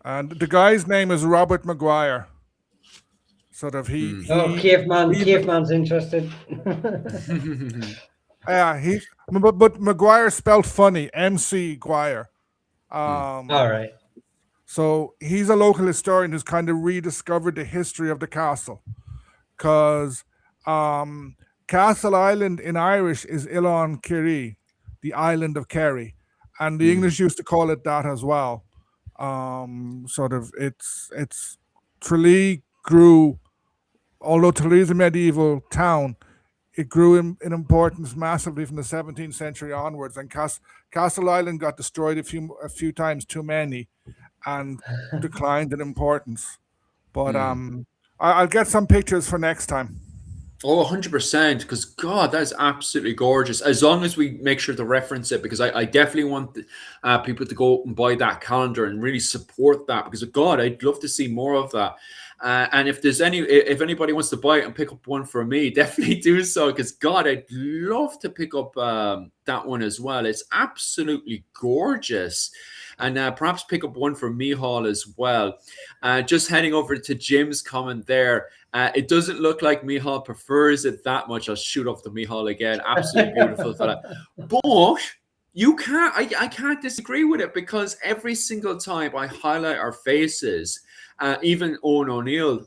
And the guy's name is Robert Maguire. Sort of caveman's interested. Yeah, but Maguire spelled funny, MC Guire. All right. So he's a local historian who's kind of rediscovered the history of the castle, because Castle Island in Irish is Ilan Kerry, the island of Kerry, and the English used to call it that as well. Sort of, it's Tralee grew, although Tralee is a medieval town, it grew in importance massively from the 17th century onwards, and Castle Island got destroyed a few times too many, and declined in importance. But I'll get some pictures for next time. Oh, 100%, because God, that's absolutely gorgeous. As long as we make sure to reference it, because I definitely want people to go and buy that calendar and really support that, because God, I'd love to see more of that. And if anybody wants to buy it and pick up one for me, definitely do so, because God, I'd love to pick up that one as well. It's absolutely gorgeous. And perhaps pick up one for Michal as well. Just heading over to Jim's comment there. It doesn't look like Michal prefers it that much. I'll shoot off to Michal again. Absolutely beautiful fella. But you can't. I can't disagree with it, because every single time I highlight our faces, even Owen O'Neill,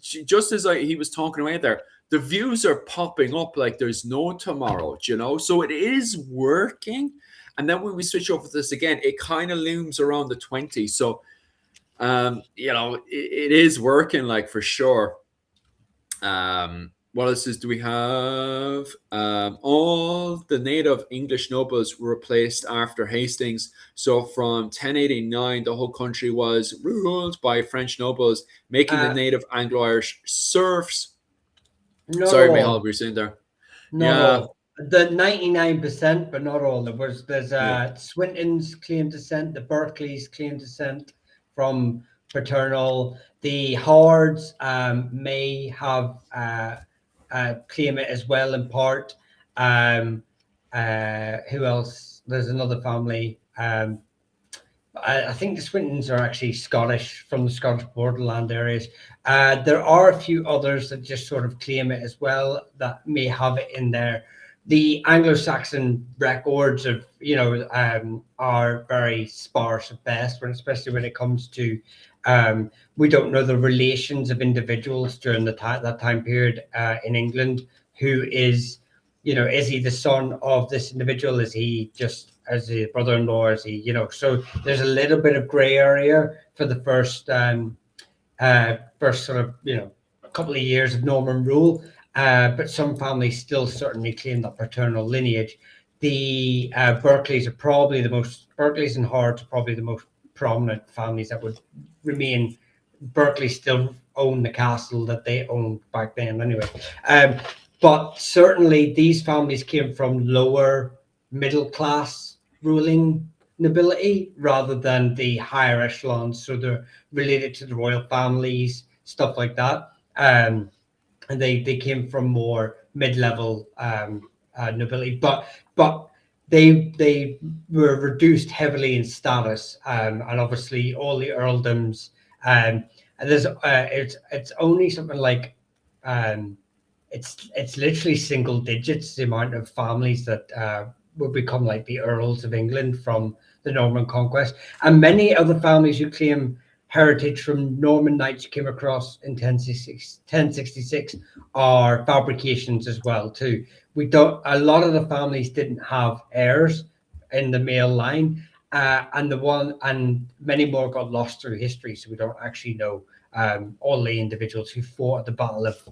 just as he was talking away there, the views are popping up like there's no tomorrow. So it is working. And then when we switch over to this again, it kind of looms around the 20. So, it is working, like, for sure. What else do we have? All the native English nobles were replaced after Hastings. So from 1089, the whole country was ruled by French nobles, making the native Anglo-Irish serfs. Sorry, Michal, we were saying there. All. The 99%, but not all. There's Swinton's claim descent, the Berkeleys claim descent from paternal. The Howards may have claim it as well in part. Who else? There's another family. I think the Swintons are actually Scottish, from the Scottish borderland areas. There are a few others that just sort of claim it as well, that may have it in there. The Anglo-Saxon records of, are very sparse at best, especially when it comes to, we don't know the relations of individuals during that time period in England. Who is, is he the son of this individual? Is he just as a brother-in-law? Is he, so there's a little bit of gray area for the first sort of, a couple of years of Norman rule. But some families still certainly claim that paternal lineage. The Berkeleys and Howards are probably the most prominent families that would remain. Berkeley still own the castle that they owned back then anyway. But certainly these families came from lower middle class ruling nobility rather than the higher echelons. So they're related to the royal families, stuff like that. And they came from more mid-level nobility, but they were reduced heavily in status, and obviously all the earldoms. And there's it's only something like it's literally single digits the amount of families that would become like the Earls of England from the Norman conquest, and many other families who claim heritage from Norman knights who came across in 1066 are fabrications as well too. A lot of the families didn't have heirs in the male line, and many more got lost through history, so we don't actually know all the individuals who fought at the Battle of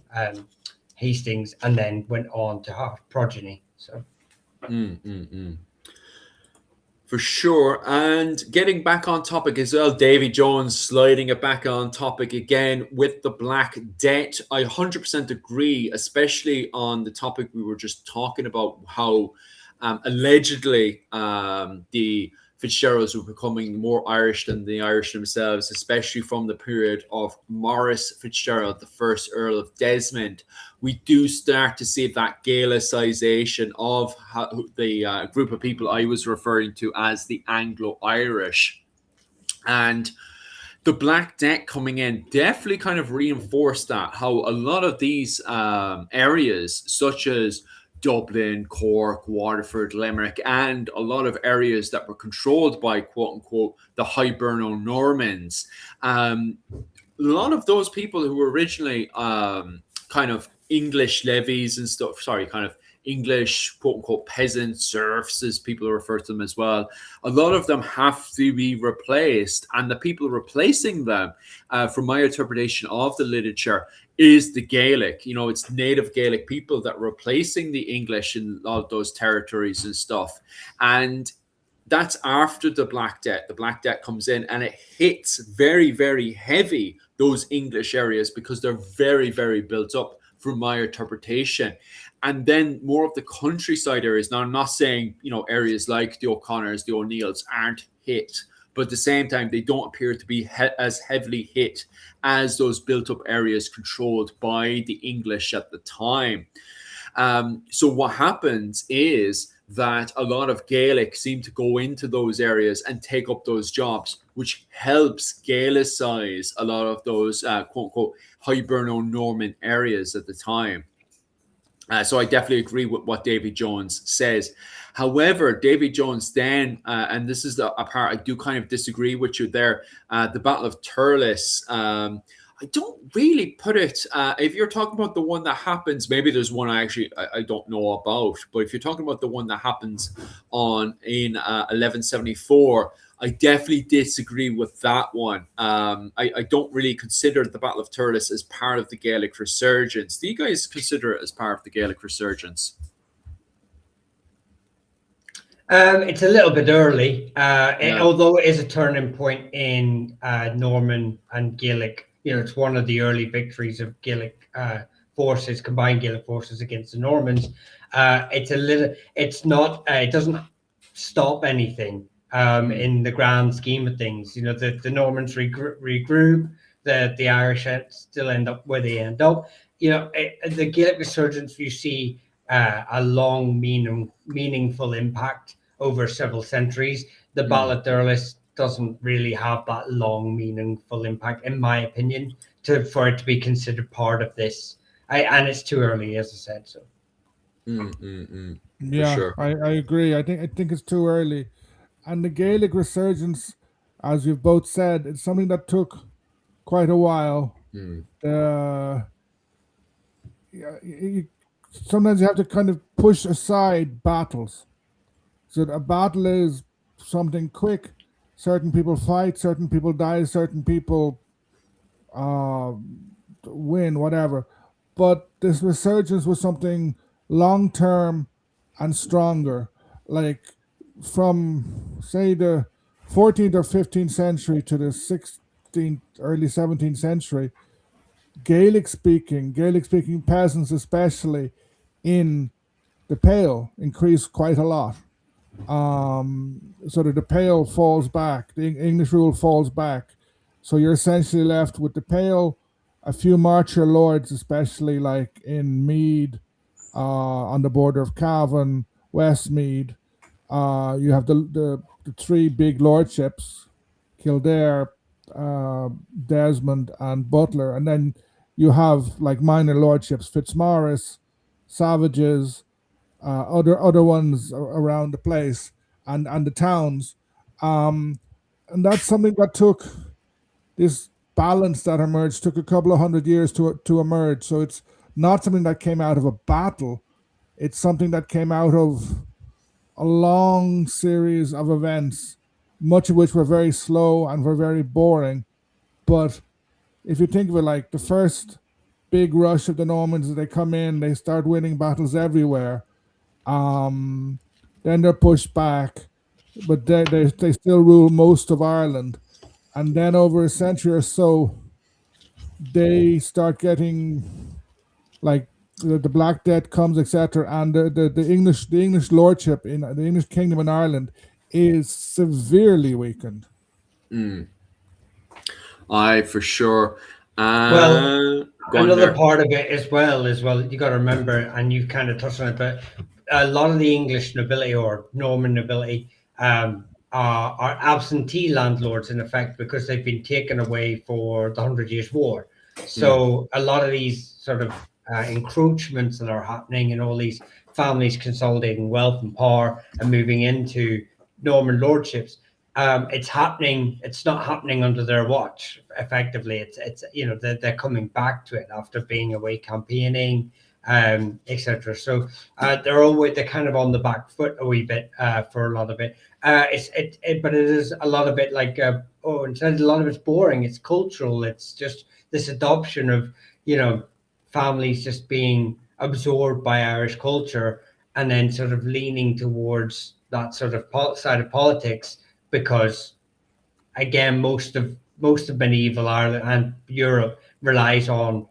Hastings and then went on to have progeny. So. For sure. And getting back on topic as well, Davy Jones sliding it back on topic again with the Black Debt. I 100% agree, especially on the topic we were just talking about, how Allegedly, the Fitzgeralds were becoming more Irish than the Irish themselves, especially from the period of Maurice Fitzgerald, the first Earl of Desmond. We do start to see that Gaelicization of the group of people I was referring to as the Anglo-Irish. And the Black Death coming in definitely kind of reinforced that, how a lot of these areas, such as Dublin, Cork, Waterford, Limerick, and a lot of areas that were controlled by quote unquote the Hiberno Normans. A lot of those people who were originally kind of English levies and stuff, kind of English quote unquote peasants, serfs, as people refer to them as well. A lot of them have to be replaced, and the people replacing them, from my interpretation of the literature, is the Gaelic. It's native Gaelic people that are replacing the English in a lot of those territories and stuff. And that's after the Black Death. The Black Death comes in and it hits very, very heavy those English areas because they're very, very built up, from my interpretation. And then more of the countryside areas. Now, I'm not saying, areas like the O'Connors, the O'Neills aren't hit, but at the same time, they don't appear to be as heavily hit as those built-up areas controlled by the English at the time. So what happens is that a lot of Gaelic seem to go into those areas and take up those jobs, which helps Gaelicize a lot of those quote-unquote Hiberno-Norman areas at the time. So I definitely agree with what David Jones says. However, David Jones then, and this is a part I do kind of disagree with you there, the Battle of Turles, I don't really put it, if you're talking about the one that happens, maybe there's one I don't know about, but if you're talking about the one that happens in 1174, I definitely disagree with that one. I don't really consider the Battle of Turles as part of the Gaelic Resurgence. Do you guys consider it as part of the Gaelic Resurgence? It's a little bit early, although it is a turning point in Norman and Gaelic. It's one of the early victories of Gaelic forces, combined Gaelic forces against the Normans. It doesn't stop anything in the grand scheme of things. The Normans regroup, the Irish still end up where they end up. The Gaelic Resurgence, you see a long, meaningful impact over several centuries. The Battle of Turles doesn't really have that long, meaningful impact, in my opinion, for it to be considered part of this. And it's too early, as I said. So, yeah, sure. I agree. I think it's too early. And the Gaelic Resurgence, as you've both said, it's something that took quite a while. Sometimes you have to kind of push aside battles. So a battle is something quick. Certain people fight, certain people die, certain people win, whatever. But this resurgence was something long-term and stronger. Like from, say, the 14th or 15th century to the 16th, early 17th century, Gaelic-speaking peasants, especially in the Pale, increased quite a lot. So that the Pale falls back, the English rule falls back. So you're essentially left with the Pale, a few marcher lords, especially like in Meath, on the border of Cavan, Westmeath. You have the three big lordships, Kildare, Desmond, and Butler, and then you have like minor lordships, Fitzmaurice, Savages, other ones around the place, and the towns, and that's something that took this balance that emerged took a couple of 100 years to emerge. So it's not something that came out of a battle; it's something that came out of a long series of events, much of which were very slow and were very boring. But if you think of it, like the first big rush of the Normans, they come in, they start winning battles everywhere. Then they're pushed back, but they still rule most of Ireland. And then over a century or so, they start getting like the Black Death comes, etc., and the English lordship in the English kingdom in Ireland is severely weakened. Aye, for sure. Well, another there. part of it as well you got to remember, and you've kind of touched on it, but a lot of the English nobility or Norman nobility are absentee landlords in effect, because they've been taken away for the 100 Years' War. So a lot of these sort of encroachments that are happening, and all these families consolidating wealth and power and moving into Norman lordships, it's happening. It's not happening under their watch. Effectively, it's they're coming back to it after being away campaigning, etc. So they're kind of on the back foot a wee bit for a lot of it. But it is a lot of it like instead a lot of it's boring. It's cultural. It's just this adoption of families just being absorbed by Irish culture, and then sort of leaning towards that sort of side of politics, because again most of medieval Ireland and Europe relies on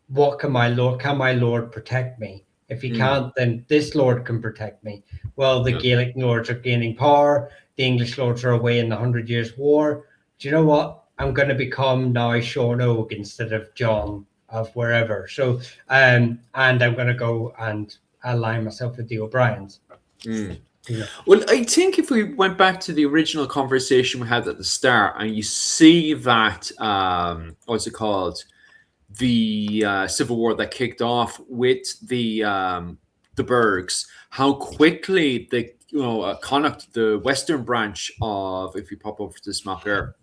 what can my lord protect me. If he can't, then this lord can protect me. Well, the Gaelic lords are gaining power, the English lords are away in the 100 Years' War. Do you know what? I'm going to become now Sean Og instead of John of wherever. So and I'm going to go and align myself with the O'Briens. Well, I think if we went back to the original conversation we had at the start, and you see that what's it called, the civil war that kicked off with the Bergs, how quickly the Connacht, the western branch of, if you pop over to this map here,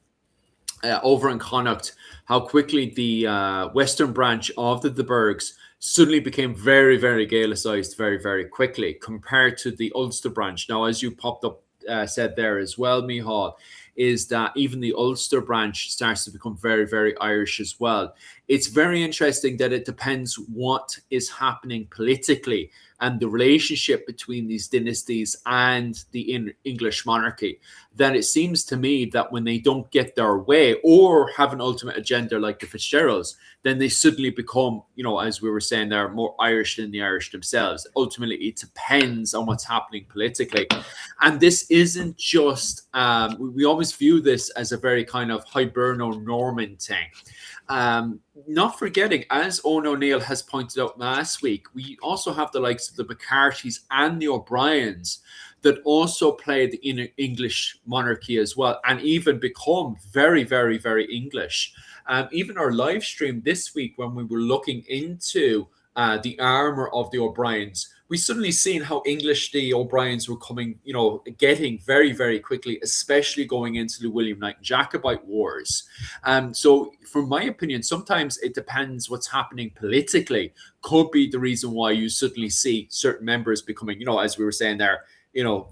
over in Connacht, how quickly the western branch of the Bergs suddenly became very, very Gaelicized very, very quickly compared to the Ulster branch. Now, as you popped up, said there as well, Micheál, is that even the Ulster branch starts to become very, very Irish as well. It's very interesting that it depends what is happening politically and the relationship between these dynasties and the English monarchy. Then it seems to me that when they don't get their way or have an ultimate agenda like the Fitzgeralds, then they suddenly become, as we were saying, they're more Irish than the Irish themselves. Ultimately, it depends on what's happening politically. And this isn't just, we always view this as a very kind of Hiberno-Norman thing. Not forgetting, as Owen O'Neill has pointed out last week, we also have the likes of the McCarthys and the O'Briens that also play the English monarchy as well, and even become very, very, very English. Even our live stream this week, when we were looking into the armor of the O'Briens, we suddenly seen how English the O'Briens were coming, getting very, very quickly, especially going into the William Knight and Jacobite wars. So from my opinion, sometimes it depends what's happening politically, could be the reason why you suddenly see certain members becoming, as we were saying there,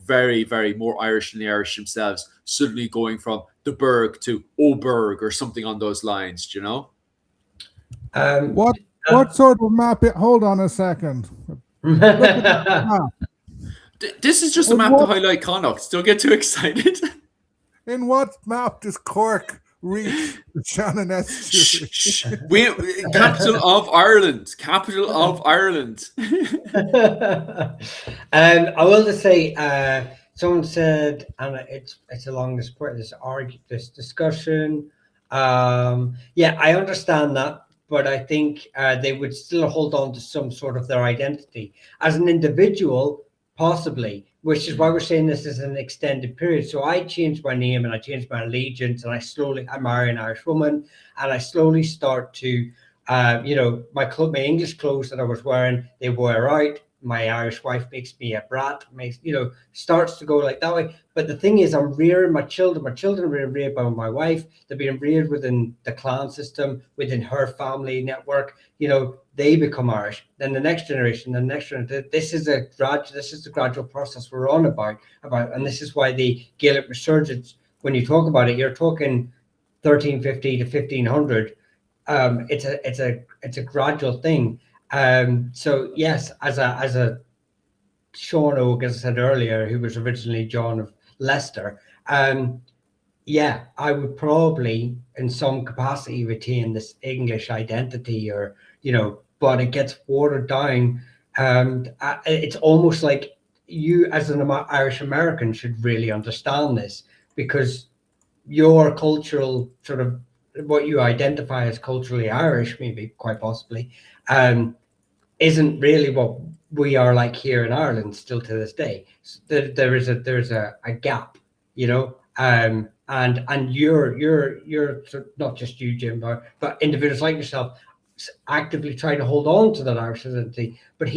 very, very more Irish than the Irish themselves, suddenly going from the Berg to Oberg or something on those lines, What sort of map? Hold on a second. This is just a map to highlight Connacht. Don't get too excited. In what map does Cork reach the Shannon Estuary? Capital of Ireland. Capital of Ireland. I will just say, someone said, and it's along this discussion. Yeah, I understand that, but I think they would still hold on to some sort of their identity as an individual, possibly, which is why we're saying this is an extended period. So I changed my name and I changed my allegiance, and I marry an Irish woman, and I slowly start to, my English clothes that I was wearing, they wear out. My Irish wife makes me a brat, starts to go like that way. But the thing is, I'm rearing my children. My children are being reared by my wife. They're being reared within the clan system, within her family network. They become Irish. Then the next generation, this is the gradual process we're on about. And this is why the Gaelic resurgence, when you talk about it, you're talking 1350 to 1500. It's a gradual thing. So yes, as a Sean Og, as I said earlier, who was originally John of Leicester, yeah, I would probably in some capacity retain this English identity, or but it gets watered down. And it's almost like you, as an Irish American, should really understand this, because your cultural sort of what you identify as culturally Irish, maybe quite possibly, isn't really what we are like here in Ireland still to this day. So there's a gap, you know, and you're not just you, Jim, but individuals like yourself actively trying to hold on to that Irish identity. But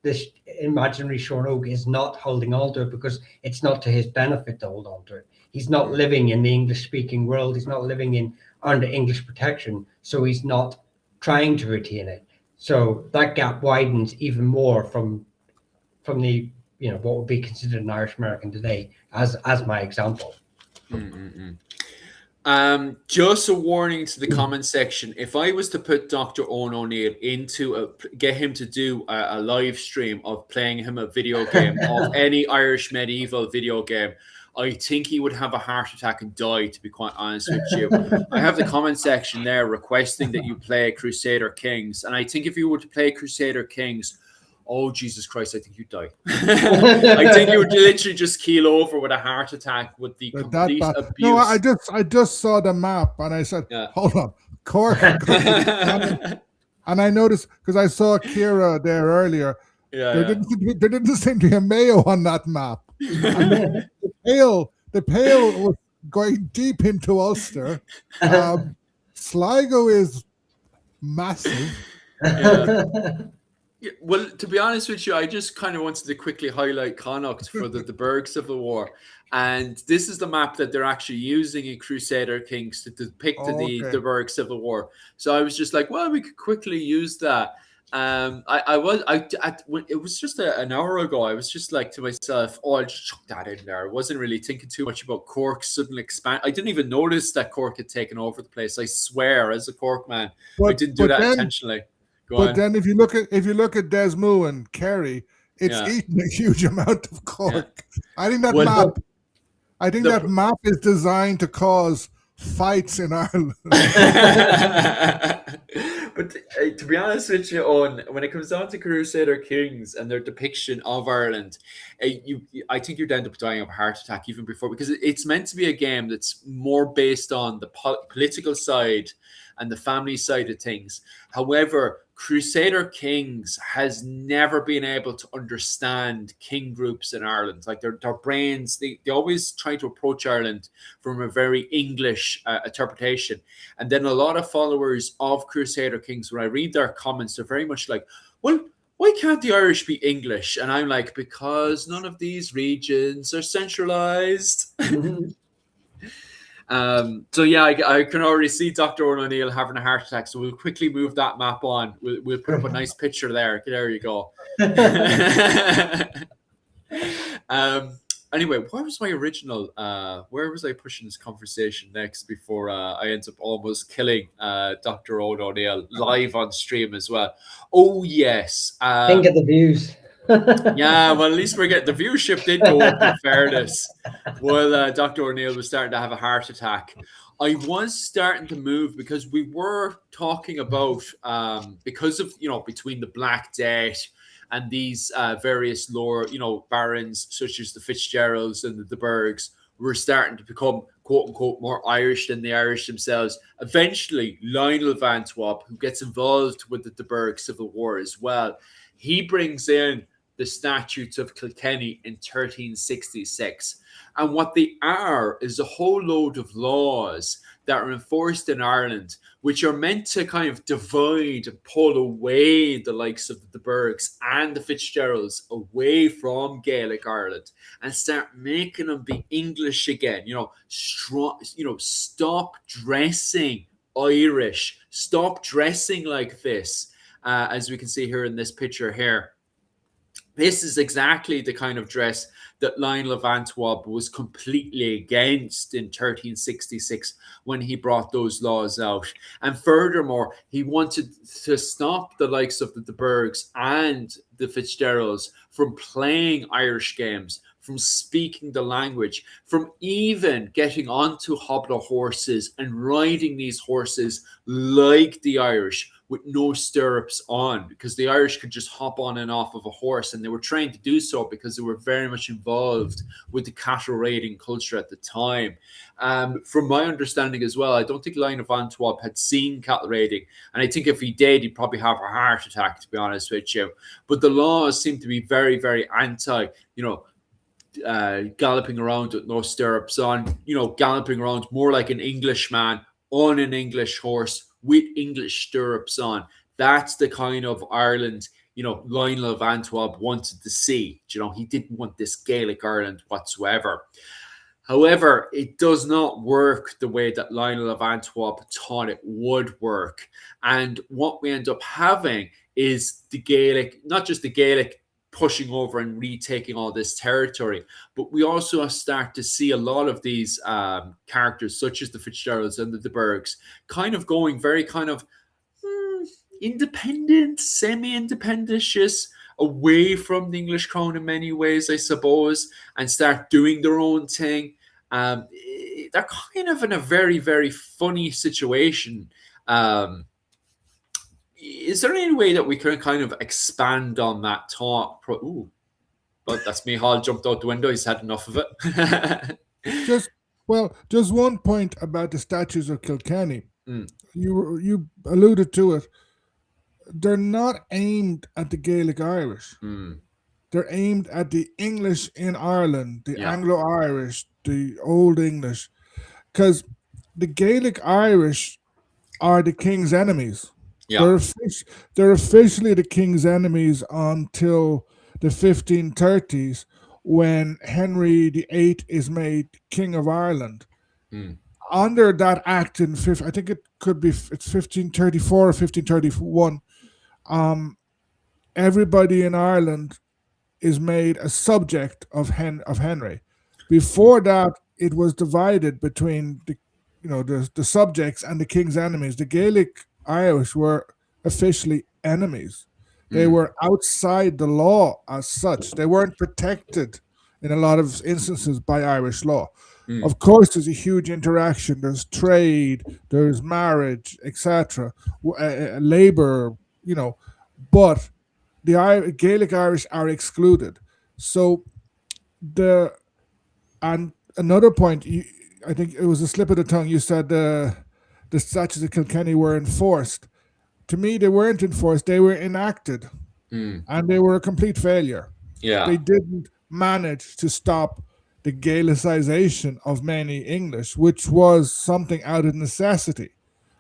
this imaginary Sean Oak is not holding on to it because it's not to his benefit to hold on to it. He's not living in the English-speaking world. He's not living under English protection, so he's not trying to retain it. So that gap widens even more from the, you know, what would be considered an Irish American today, as my example. Just a warning to the comment section. If I was to put Dr. Owen O'Neill get him to do a live stream of playing him a video game of any Irish medieval video game, I think he would have a heart attack and die, to be quite honest with you. I have the comment section there requesting that you play Crusader Kings. And I think if you were to play Crusader Kings, oh, Jesus Christ, I think you'd die. I think you would literally just keel over with a heart attack with the complete abuse. No, I just saw the map and I said, hold on, Cork. And I noticed, because I saw Kira there earlier, there didn't seem to be a Mayo on that map. And the Pale was going deep into Ulster. Sligo is massive. Well, to be honest with you, I just kind of wanted to quickly highlight Connacht for the Berg Civil War. And this is the map that they're actually using in Crusader Kings to depict the Berg Civil War. So I was just like, well, we could quickly use that. It was just an hour ago. I was just like to myself, oh, I'll just chuck that in there. I wasn't really thinking too much about Cork's sudden expand. I didn't even notice that Cork had taken over the place. I swear, as a Cork man, I didn't do that intentionally. Then if you look at Desmu and Kerry, it's eating a huge amount of Cork. I think that map is designed to cause fights in Ireland. But to be honest with you, Owen, when it comes down to Crusader Kings and their depiction of Ireland, I think you're down to dying of a heart attack even before, because it's meant to be a game that's more based on the political side and the family side of things. However, Crusader Kings has never been able to understand king groups in Ireland. Like their brains, they always try to approach Ireland from a very English interpretation. And then a lot of followers of Crusader Kings, when I read their comments, they're very much like, well, why can't the Irish be English? And I'm like, because none of these regions are centralized. So yeah, I can already see Dr. Owen O'Neill having a heart attack. So we'll quickly move that map on. We'll put up a nice picture there. There you go. Anyway, what was my original? Where was I pushing this conversation next before I end up almost killing Dr. Owen O'Neill live on stream as well? Oh yes. Think of the views. Yeah, well, at least we're getting the viewership did go up, in fairness. While Dr. O'Neill was starting to have a heart attack, I was starting to move because we were talking about because of, you know, between the Black Death and these various lower, you know, barons such as the Fitzgeralds and the de Burghs were starting to become quote unquote more Irish than the Irish themselves. Eventually, Lionel Vantuop, who gets involved with the de Burgh Civil War as well, he brings in the Statutes of Kilkenny in 1366. And what they are is a whole load of laws that are enforced in Ireland, which are meant to kind of divide and pull away the likes of the de Burghs and the Fitzgeralds away from Gaelic Ireland and start making them be English again. You know, stop dressing Irish, stop dressing like this, as we can see here in this picture here. This is exactly the kind of dress that Lionel Vantuop was completely against in 1366 when he brought those laws out. And furthermore, he wanted to stop the likes of the de Burghs and the Fitzgeralds from playing Irish games, from speaking the language, from even getting onto hobler horses and riding these horses like the Irish, with no stirrups on, because the Irish could just hop on and off of a horse, and they were trained to do so because they were very much involved with the cattle raiding culture at the time. From my understanding as well, I don't think Lionel of Antwerp had seen cattle raiding, and I think if he did, he'd probably have a heart attack, to be honest with you. But the laws seem to be very, very anti, galloping around with no stirrups on, galloping around more like an Englishman on an English horse with English stirrups on. That's the kind of Ireland, Lionel of Antwerp wanted to see. He didn't want this Gaelic Ireland whatsoever. However, it does not work the way that Lionel of Antwerp thought it would work. And what we end up having is the Gaelic, not just the Gaelic pushing over and retaking all this territory, but we also start to see a lot of these characters, such as the Fitzgeralds and the De Burghs, kind of going very kind of independent, semi-independentious, away from the English crown in many ways, I suppose, and start doing their own thing. They're kind of in a very, very funny situation. Is there any way that we can kind of expand on that thought? Ooh, but that's me. Hall jumped out the window. He's had enough of it. just one point about the statues of Kilkenny. You alluded to it. They're not aimed at the Gaelic Irish. They're aimed at the English in Ireland, the Anglo-Irish, the Old English, because the Gaelic Irish are the king's enemies. Yeah. They're officially the king's enemies until the 1530s, when Henry VIII is made King of Ireland. Under that act in I think it could be, it's 1534 or 1531. Everybody in Ireland is made a subject of Henry. Before that, it was divided between the subjects and the king's enemies. The Gaelic Irish were officially enemies. They were outside the law as such. They weren't protected in a lot of instances by Irish law. Of course, there's a huge interaction. There's trade, there's marriage, etc., labor, but the Gaelic Irish are excluded. So and another point, I think it was a slip of the tongue. You said the statues of Kilkenny were enforced. To me, they weren't enforced. They were enacted, and they were a complete failure. Yeah, they didn't manage to stop the Gaelicization of many English, which was something out of necessity,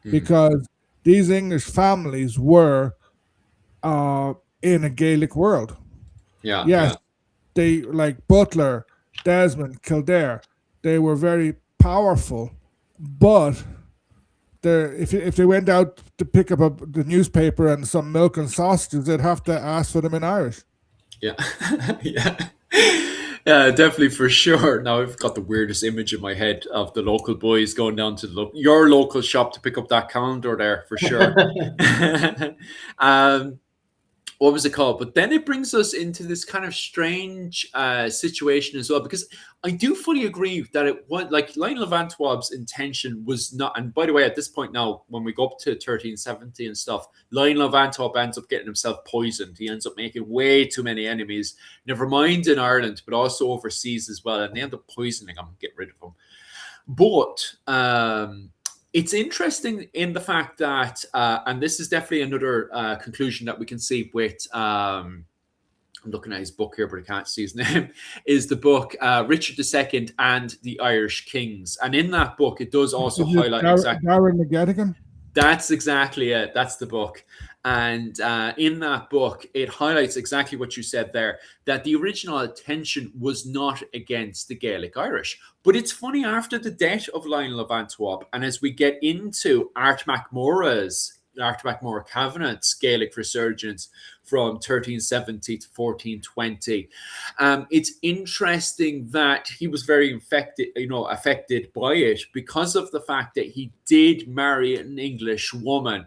because these English families were in a Gaelic world. Yes, they, like Butler, Desmond, Kildare, they were very powerful, but if they went out to pick up the newspaper and some milk and sausages, they'd have to ask for them in Irish. Yeah, yeah, definitely, for sure. Now I've got the weirdest image in my head of the local boys going down to your local shop to pick up that calendar there, for sure. What was it called? But then it brings us into this kind of strange situation as well, because I do fully agree that it was like Lionel of Antwerp's intention was not. And by the way, at this point now, when we go up to 1370 and stuff, Lionel of Antwerp ends up getting himself poisoned. He ends up making way too many enemies, never mind in Ireland, but also overseas as well. And they end up poisoning him, get rid of him. But it's interesting in the fact that, and this is definitely another conclusion that we can see with, I'm looking at his book here, but I can't see his name, is the book Richard II and the Irish Kings. And in that book, it does also highlight exactly... Darren McGettigan? That's exactly it. That's the book. And in that book, it highlights exactly what you said there, that the original intention was not against the Gaelic Irish. But it's funny, after the death of Lionel of Antwerp, and as we get into Art MacMorra Cavanagh's Gaelic Resurgence from 1370 to 1420, it's interesting that he was very affected by it, because of the fact that he did marry an English woman.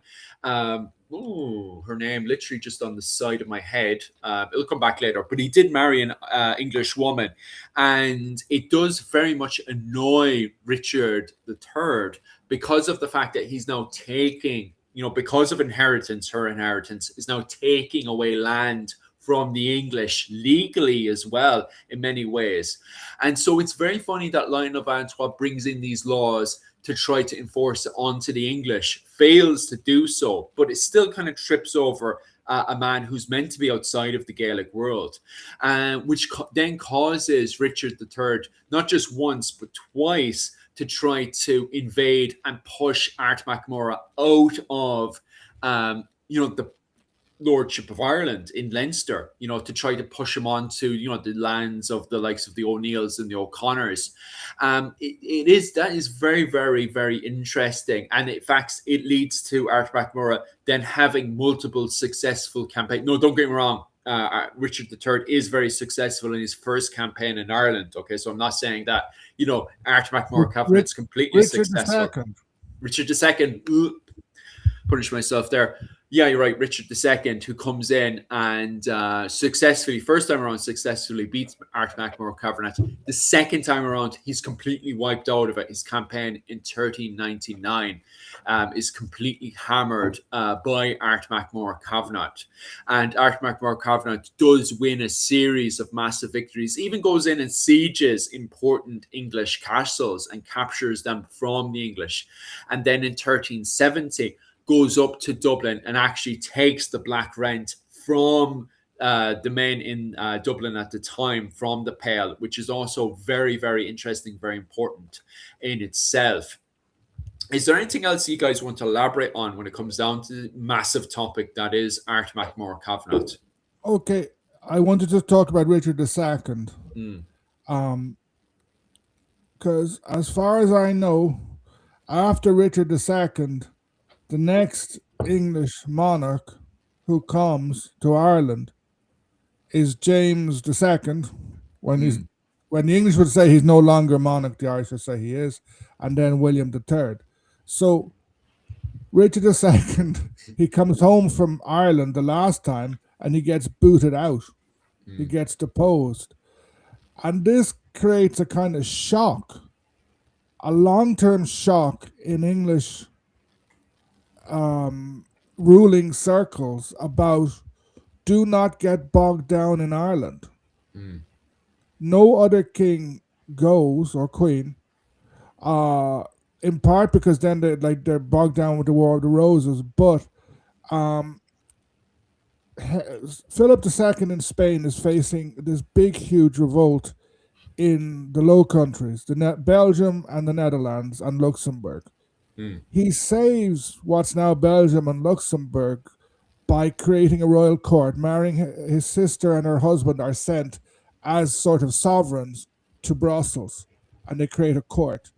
Her name literally just on the side of my head. It'll come back later. But he did marry an English woman. And it does very much annoy Richard III, because of the fact that he's now taking because of inheritance, her inheritance is now taking away land from the English legally as well in many ways. And so it's very funny that Lion of Antwerp brings in these laws to try to enforce it onto the English, fails to do so, but it still kind of trips over a man who's meant to be outside of the Gaelic world, which then causes Richard III, not just once, but twice, to try to invade and push Art MacMurrough out of, the lordship of Ireland in Leinster, to try to push him onto, the lands of the likes of the O'Neills and the O'Connors. That is very, very, very interesting. And in fact, it leads to Art MacMurrough then having multiple successful campaigns. No, don't get me wrong. Richard III is very successful in his first campaign in Ireland. Okay, so I'm not saying that, Art MacMurrough Covenant's completely successful. Richard II. Punish myself there. Yeah, you're right. Richard II, who comes in and first time around, successfully beats Art MacMurrough Covenant. The second time around, he's completely wiped out of it. His campaign in 1399 is completely hammered by Art MacMurrough Covenant. And Art MacMurrough Covenant does win a series of massive victories, even goes in and sieges important English castles and captures them from the English. And then in 1370, goes up to Dublin and actually takes the Black Rent from the men in Dublin at the time, from the Pale, which is also very, very interesting, very important in itself. Is there anything else you guys want to elaborate on when it comes down to the massive topic that is Art MacMurrough Covenant? Okay, I wanted to talk about Richard II. Because as far as I know, after Richard II, the next English monarch who comes to Ireland is James II. When the English would say he's no longer monarch, the Irish would say he is, and then William III. So Richard II, he comes home from Ireland the last time and he gets booted out. He gets deposed. And this creates a kind of shock, a long-term shock in English ruling circles about do not get bogged down in Ireland. No other king goes, or queen, in part because then they're bogged down with the War of the Roses. But Philip II in Spain is facing this big, huge revolt in the Low Countries, Belgium and the Netherlands and Luxembourg. He saves what's now Belgium and Luxembourg by creating a royal court. Marrying his sister and her husband are sent as sort of sovereigns to Brussels, and they create a court.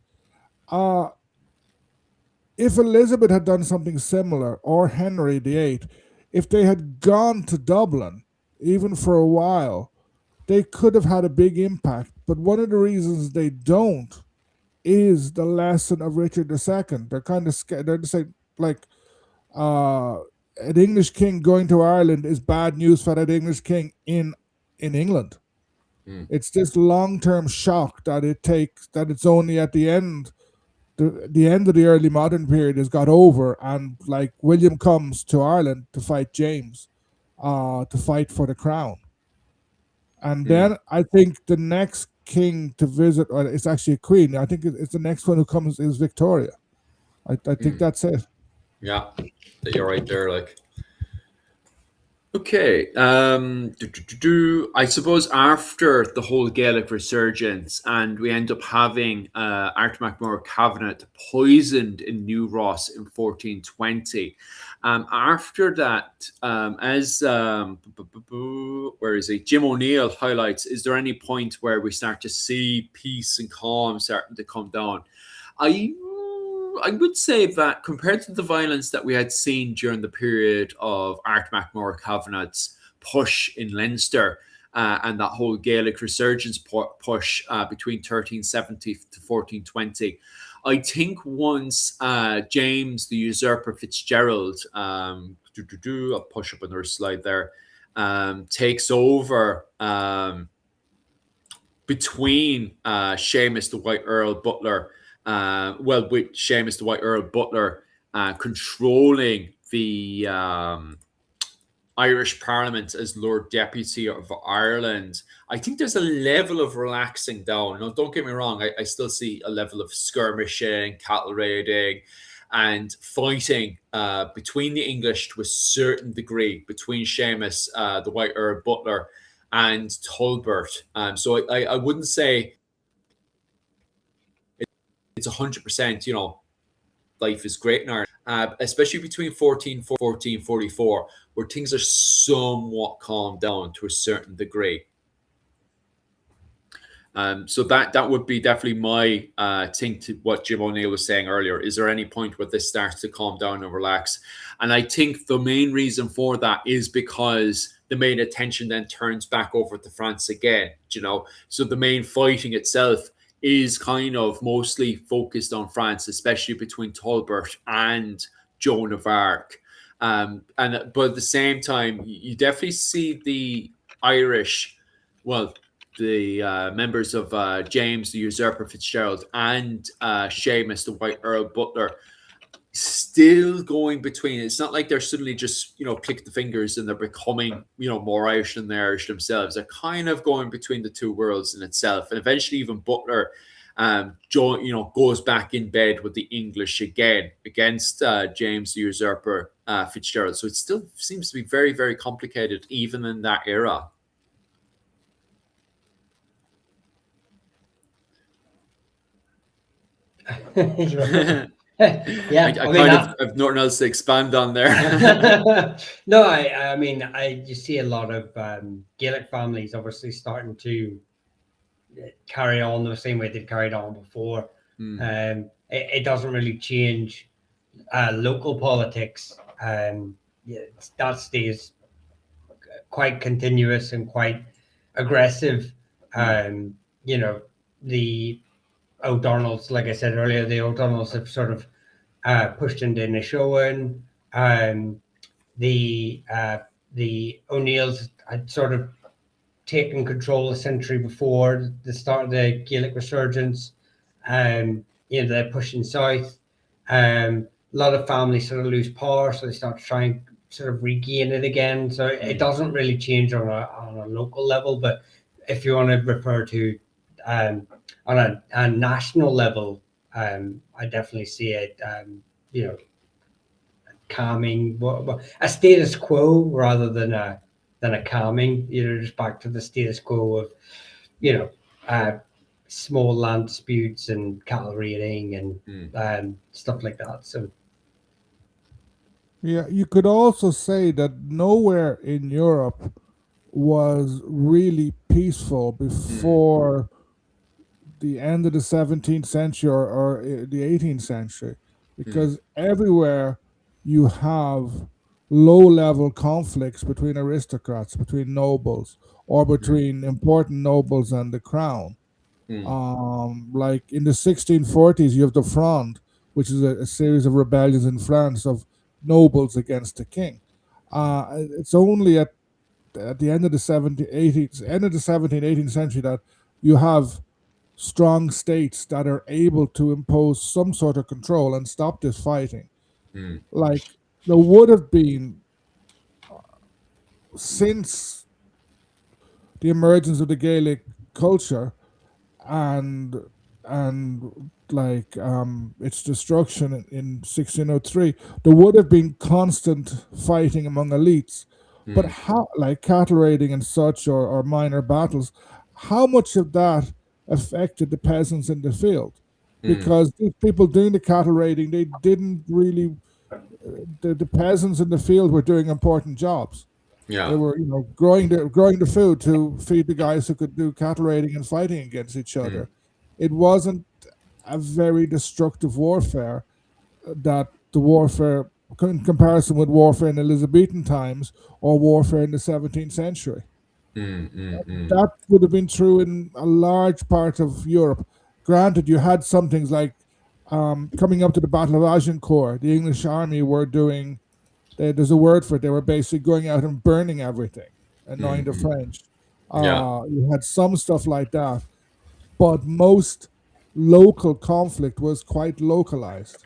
If Elizabeth had done something similar, or Henry VIII, if they had gone to Dublin, even for a while, they could have had a big impact. But one of the reasons they don't is the lesson of Richard II. They're kind of scared. They're just like an English king going to Ireland is bad news for that English king in England. It's this long-term shock that it takes, that it's only at the end, the end of the early modern period has got over, and like William comes to Ireland to fight James, to fight for the crown. And then I think the next king to visit, or it's actually a queen, I think it's the next one who comes is Victoria. I think that's it. Yeah, you're right there. Like, okay, I suppose after the whole Gaelic resurgence, and we end up having Art MacMurrough Covenant poisoned in New Ross in 1420. After that, where is he? Jim O'Neill highlights, is there any point where we start to see peace and calm starting to come down? I would say that compared to the violence that we had seen during the period of Art MacMurrough Covenant's push in Leinster, and that whole Gaelic resurgence push between 1370 to 1420, I think once James the Usurper Fitzgerald, I'll push up another slide there, takes over between Seamus the White Earl Butler, with Seamus the White Earl Butler controlling the Irish Parliament as Lord Deputy of Ireland, I think there's a level of relaxing down. Now, don't get me wrong, I still see a level of skirmishing, cattle raiding, and fighting between the English to a certain degree, between Seamus, the White Earl Butler, and Tolbert. So I wouldn't say it's 100%, life is great in Ireland, especially between 1444, where things are somewhat calmed down to a certain degree. So that would be definitely my thing to what Jim O'Neill was saying earlier. Is there any point where this starts to calm down and relax? And I think the main reason for that is because the main attention then turns back over to France again, So the main fighting itself is kind of mostly focused on France, especially between Tolbert and Joan of Arc. But at the same time, you definitely see the Irish, the members of James the Usurper Fitzgerald and Seamus the White Earl Butler still going between. It's not like they're suddenly just click the fingers and they're becoming more Irish than they're Irish themselves. They're kind of going between the two worlds in itself, and eventually even Butler goes back in bed with the English again against James the Usurper Fitzgerald. So it still seems to be very, very complicated even in that era. Yeah, I have nothing else to expand on there. No, I mean, you see a lot of Gaelic families obviously starting to carry on the same way they've carried on before. It doesn't really change local politics. That stays quite continuous and quite aggressive. The O'Donnells, like I said earlier, the O'Donnells have sort of pushed into Nishowen. The O'Neills had sort of taken control a century before the start of the Gaelic Resurgence. They're pushing south. A lot of families sort of lose power, so they start to try and sort of regain it again. So it doesn't really change on a local level, but if you want to refer to on a national level, I definitely see it, calming, a status quo rather than a calming. Just back to the status quo of small land disputes and cattle raiding and stuff like that. So yeah, you could also say that nowhere in Europe was really peaceful before the end of the 17th century or the 18th century, because everywhere you have low-level conflicts between aristocrats, between nobles, or between important nobles and the crown. Like in the 1640s, you have the Fronde, which is a series of rebellions in France of nobles against the king. It's only at the end of the 17th, 18th century that you have strong states that are able to impose some sort of control and stop this fighting. Like there would have been, since the emergence of the Gaelic culture and its destruction in 1603, there would have been constant fighting among elites. But how, like cattle raiding and such, or minor battles, how much of that affected the peasants in the field? Because these people doing the cattle raiding, they didn't really. The peasants in the field were doing important jobs. Yeah, they were growing the food to feed the guys who could do cattle raiding and fighting against each other. It wasn't a very destructive warfare. That the warfare, in comparison with warfare in Elizabethan times or warfare in the 17th century. That would have been true in a large part of Europe. Granted, you had some things like coming up to the Battle of Agincourt, the English army were doing, there's a word for it, they were basically going out and burning everything, annoying the French. You had some stuff like that, but most local conflict was quite localized.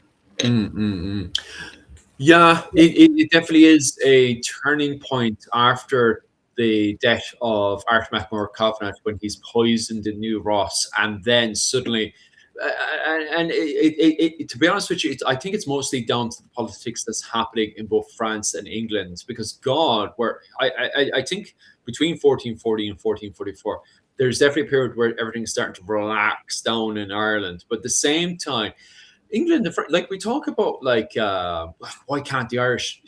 Yeah, it definitely is a turning point after the death of Artemis Covenant when he's poisoned in New Ross, and then suddenly, to be honest with you, I think it's mostly down to the politics that's happening in both France and England because God, where I think between 1440 and 1444, there's definitely a period where everything's starting to relax down in Ireland, but at the same time England, like we talk about, like why can't the Irish,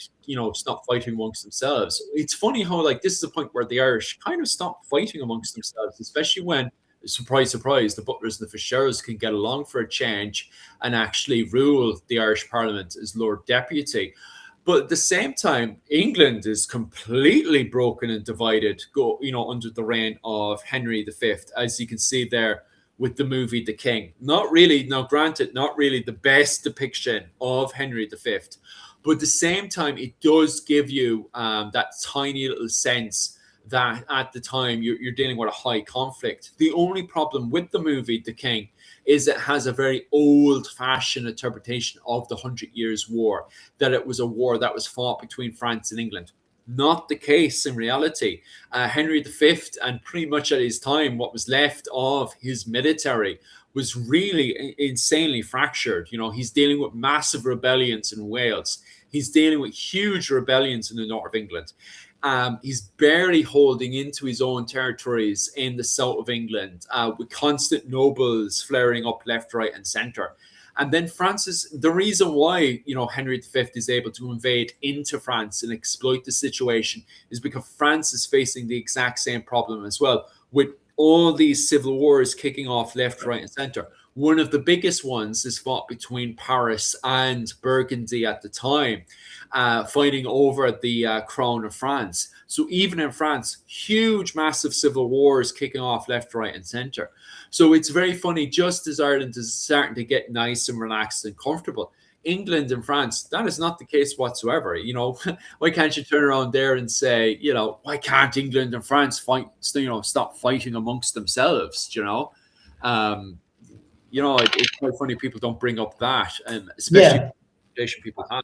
stop fighting amongst themselves? It's funny how like this is a point where the Irish kind of stop fighting amongst themselves, especially when, surprise, surprise, the Butlers and the Fitzgeralds can get along for a change and actually rule the Irish Parliament as Lord Deputy. But at the same time, England is completely broken and divided, under the reign of Henry V, as you can see there with the movie The King. Not really, now granted, not really the best depiction of Henry V, but at the same time, it does give you that tiny little sense that at the time you're dealing with a high conflict. The only problem with the movie The King is it has a very old-fashioned interpretation of the 100 Years' War, that it was a war that was fought between France and England. Not the case in reality. Henry V, and pretty much at his time, what was left of his military was really insanely fractured. He's dealing with massive rebellions in Wales. He's dealing with huge rebellions in the north of England. He's barely holding into his own territories in the south of England, with constant nobles flaring up left, right, and centre. And then the reason why, Henry V is able to invade into France and exploit the situation is because France is facing the exact same problem as well, with all these civil wars kicking off left, right, and center. One of the biggest ones is fought between Paris and Burgundy at the time, fighting over the crown of France. So even in France, huge, massive civil wars kicking off left, right, and center. So it's very funny, just as Ireland is starting to get nice and relaxed and comfortable, England and France, that is not the case whatsoever. Why can't you turn around there and say, why can't England and France stop fighting amongst themselves? It's quite funny people don't bring up that, and especially people have.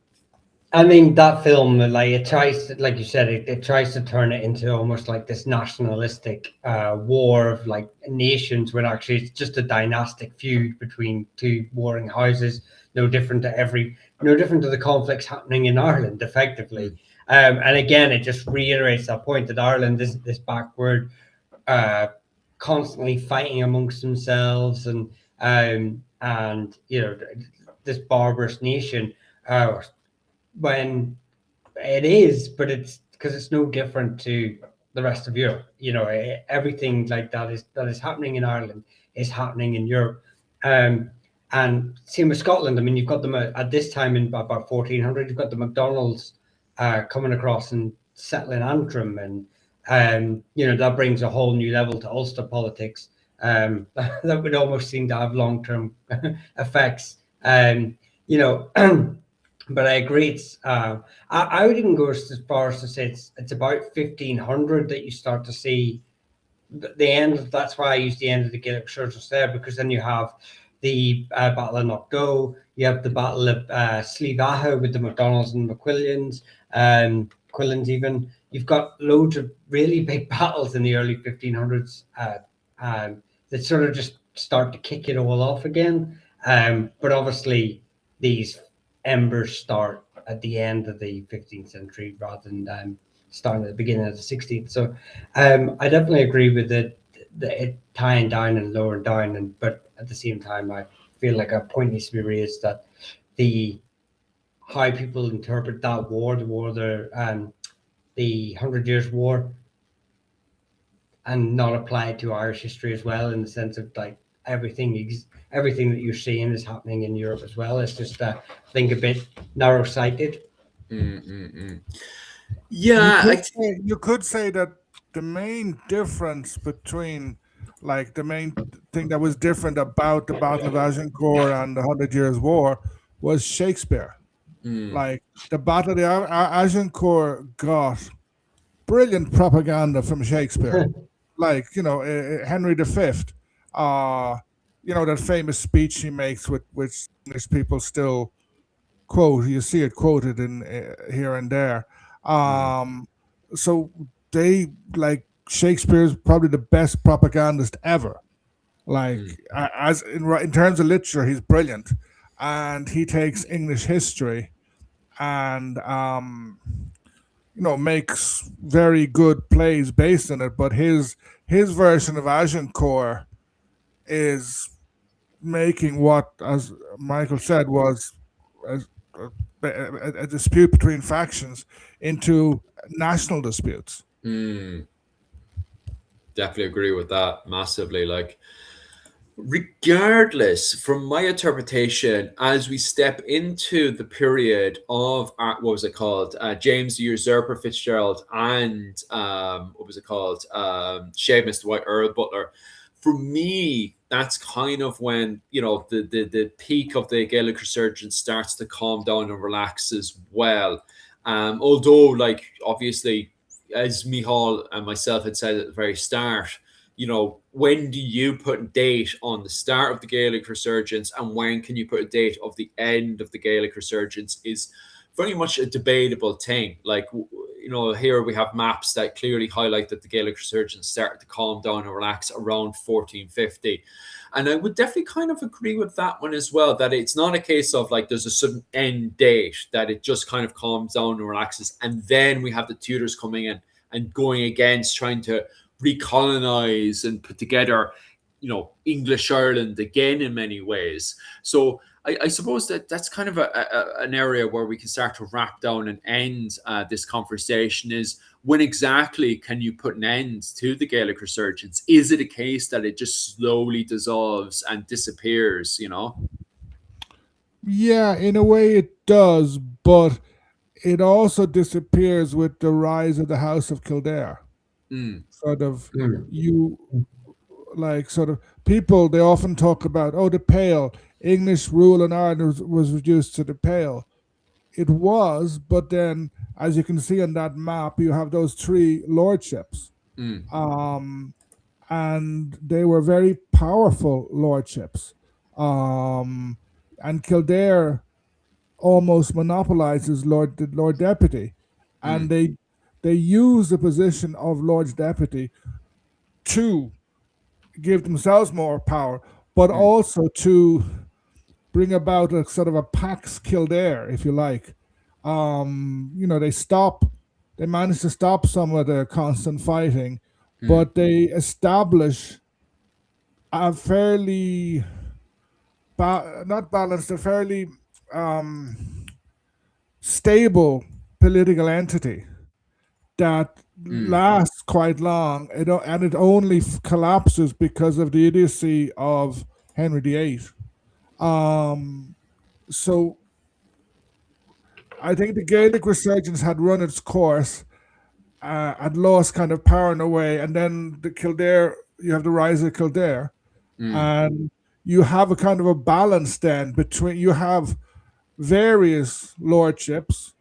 I mean, that film, like it tries to, like you said, it tries to turn it into almost like this nationalistic war of like nations, when actually it's just a dynastic feud between two warring houses. No different to the conflicts happening in Ireland, effectively. And again, it just reiterates that point that Ireland is this backward, constantly fighting amongst themselves, and this barbarous nation. When it is, but it's because it's no different to the rest of Europe. Everything like that is happening in Ireland is happening in Europe. And same with Scotland. I mean, you've got them at this time in about 1400. You've got the MacDonalds coming across and settling Antrim, and that brings a whole new level to Ulster politics. That would almost seem to have long-term effects. But I agree. It's I would even go as far as to say it's about 1500 that you start to see the end. That's why I use the end of the Gaelic Resurgence there, because then you have the Battle of Knockdoe, you have the Battle of Slieve with the MacDonalds and McQuillans, Quillans even. You've got loads of really big battles in the early 1500s that sort of just start to kick it all off again. But obviously these embers start at the end of the 15th century rather than starting at the beginning of the 16th. So I definitely agree with it tying down and lowering down, but at the same time I feel like a point needs to be raised that how people interpret that war, the 100 Years' War, and not apply it to Irish history as well, in the sense of like everything that you're seeing is happening in Europe as well. It's just I think a bit narrow-sighted. Yeah, you could say that the main difference between, like, the main thing that was different about the Battle of Agincourt and the 100 Years' War was Shakespeare. Like, the Battle of Agincourt got brilliant propaganda from Shakespeare. Like, Henry V, that famous speech he makes, which English people still quote. You see it quoted in here and there. So they like Shakespeare's probably the best propagandist ever. Like as in terms of literature, he's brilliant, and he takes English history and makes very good plays based on it. But his version of Agincourt is making what, as Michael said, was a, a dispute between factions into national disputes. Definitely agree with that massively. Like, regardless, from my interpretation, as we step into the period of what was it called, James the Usurper Fitzgerald, and what was it called, Seamus the White Earl Butler. For me, that's kind of when the peak of the Gaelic resurgence starts to calm down and relax as well. Although, like, obviously, as Michal and myself had said at the very start, when do you put a date on the start of the Gaelic resurgence and when can you put a date of the end of the Gaelic resurgence is very much a debatable thing. Like, here we have maps that clearly highlight that the Gaelic resurgence started to calm down and relax around 1450. And I would definitely kind of agree with that one as well, that it's not a case of like there's a sudden end date, that it just kind of calms down and relaxes. And then we have the Tudors coming in and going against trying to recolonize and put together, English Ireland again in many ways. So I suppose that's kind of an area where we can start to wrap down and end this conversation is when exactly can you put an end to the Gaelic resurgence? Is it a case that it just slowly dissolves and disappears, Yeah, in a way it does, but it also disappears with the rise of the House of Kildare. Sort of people, they often talk about, the Pale, English rule in Ireland was reduced to the Pale. It was, but then, as you can see on that map, you have those three lordships. And they were very powerful lordships. And Kildare almost monopolizes the Lord Deputy. And they use the position of Lord's Deputy to give themselves more power, but also to bring about a sort of a Pax Kildare, if you like. They manage to stop some of the constant fighting, but they establish a fairly not balanced, a fairly stable political entity that lasts quite long, and it only collapses because of the idiocy of Henry VIII. So I think the Gaelic resurgence had run its course, had lost kind of power in a way, and then you have the rise of Kildare, and you have a kind of a balance then between, you have various lordships,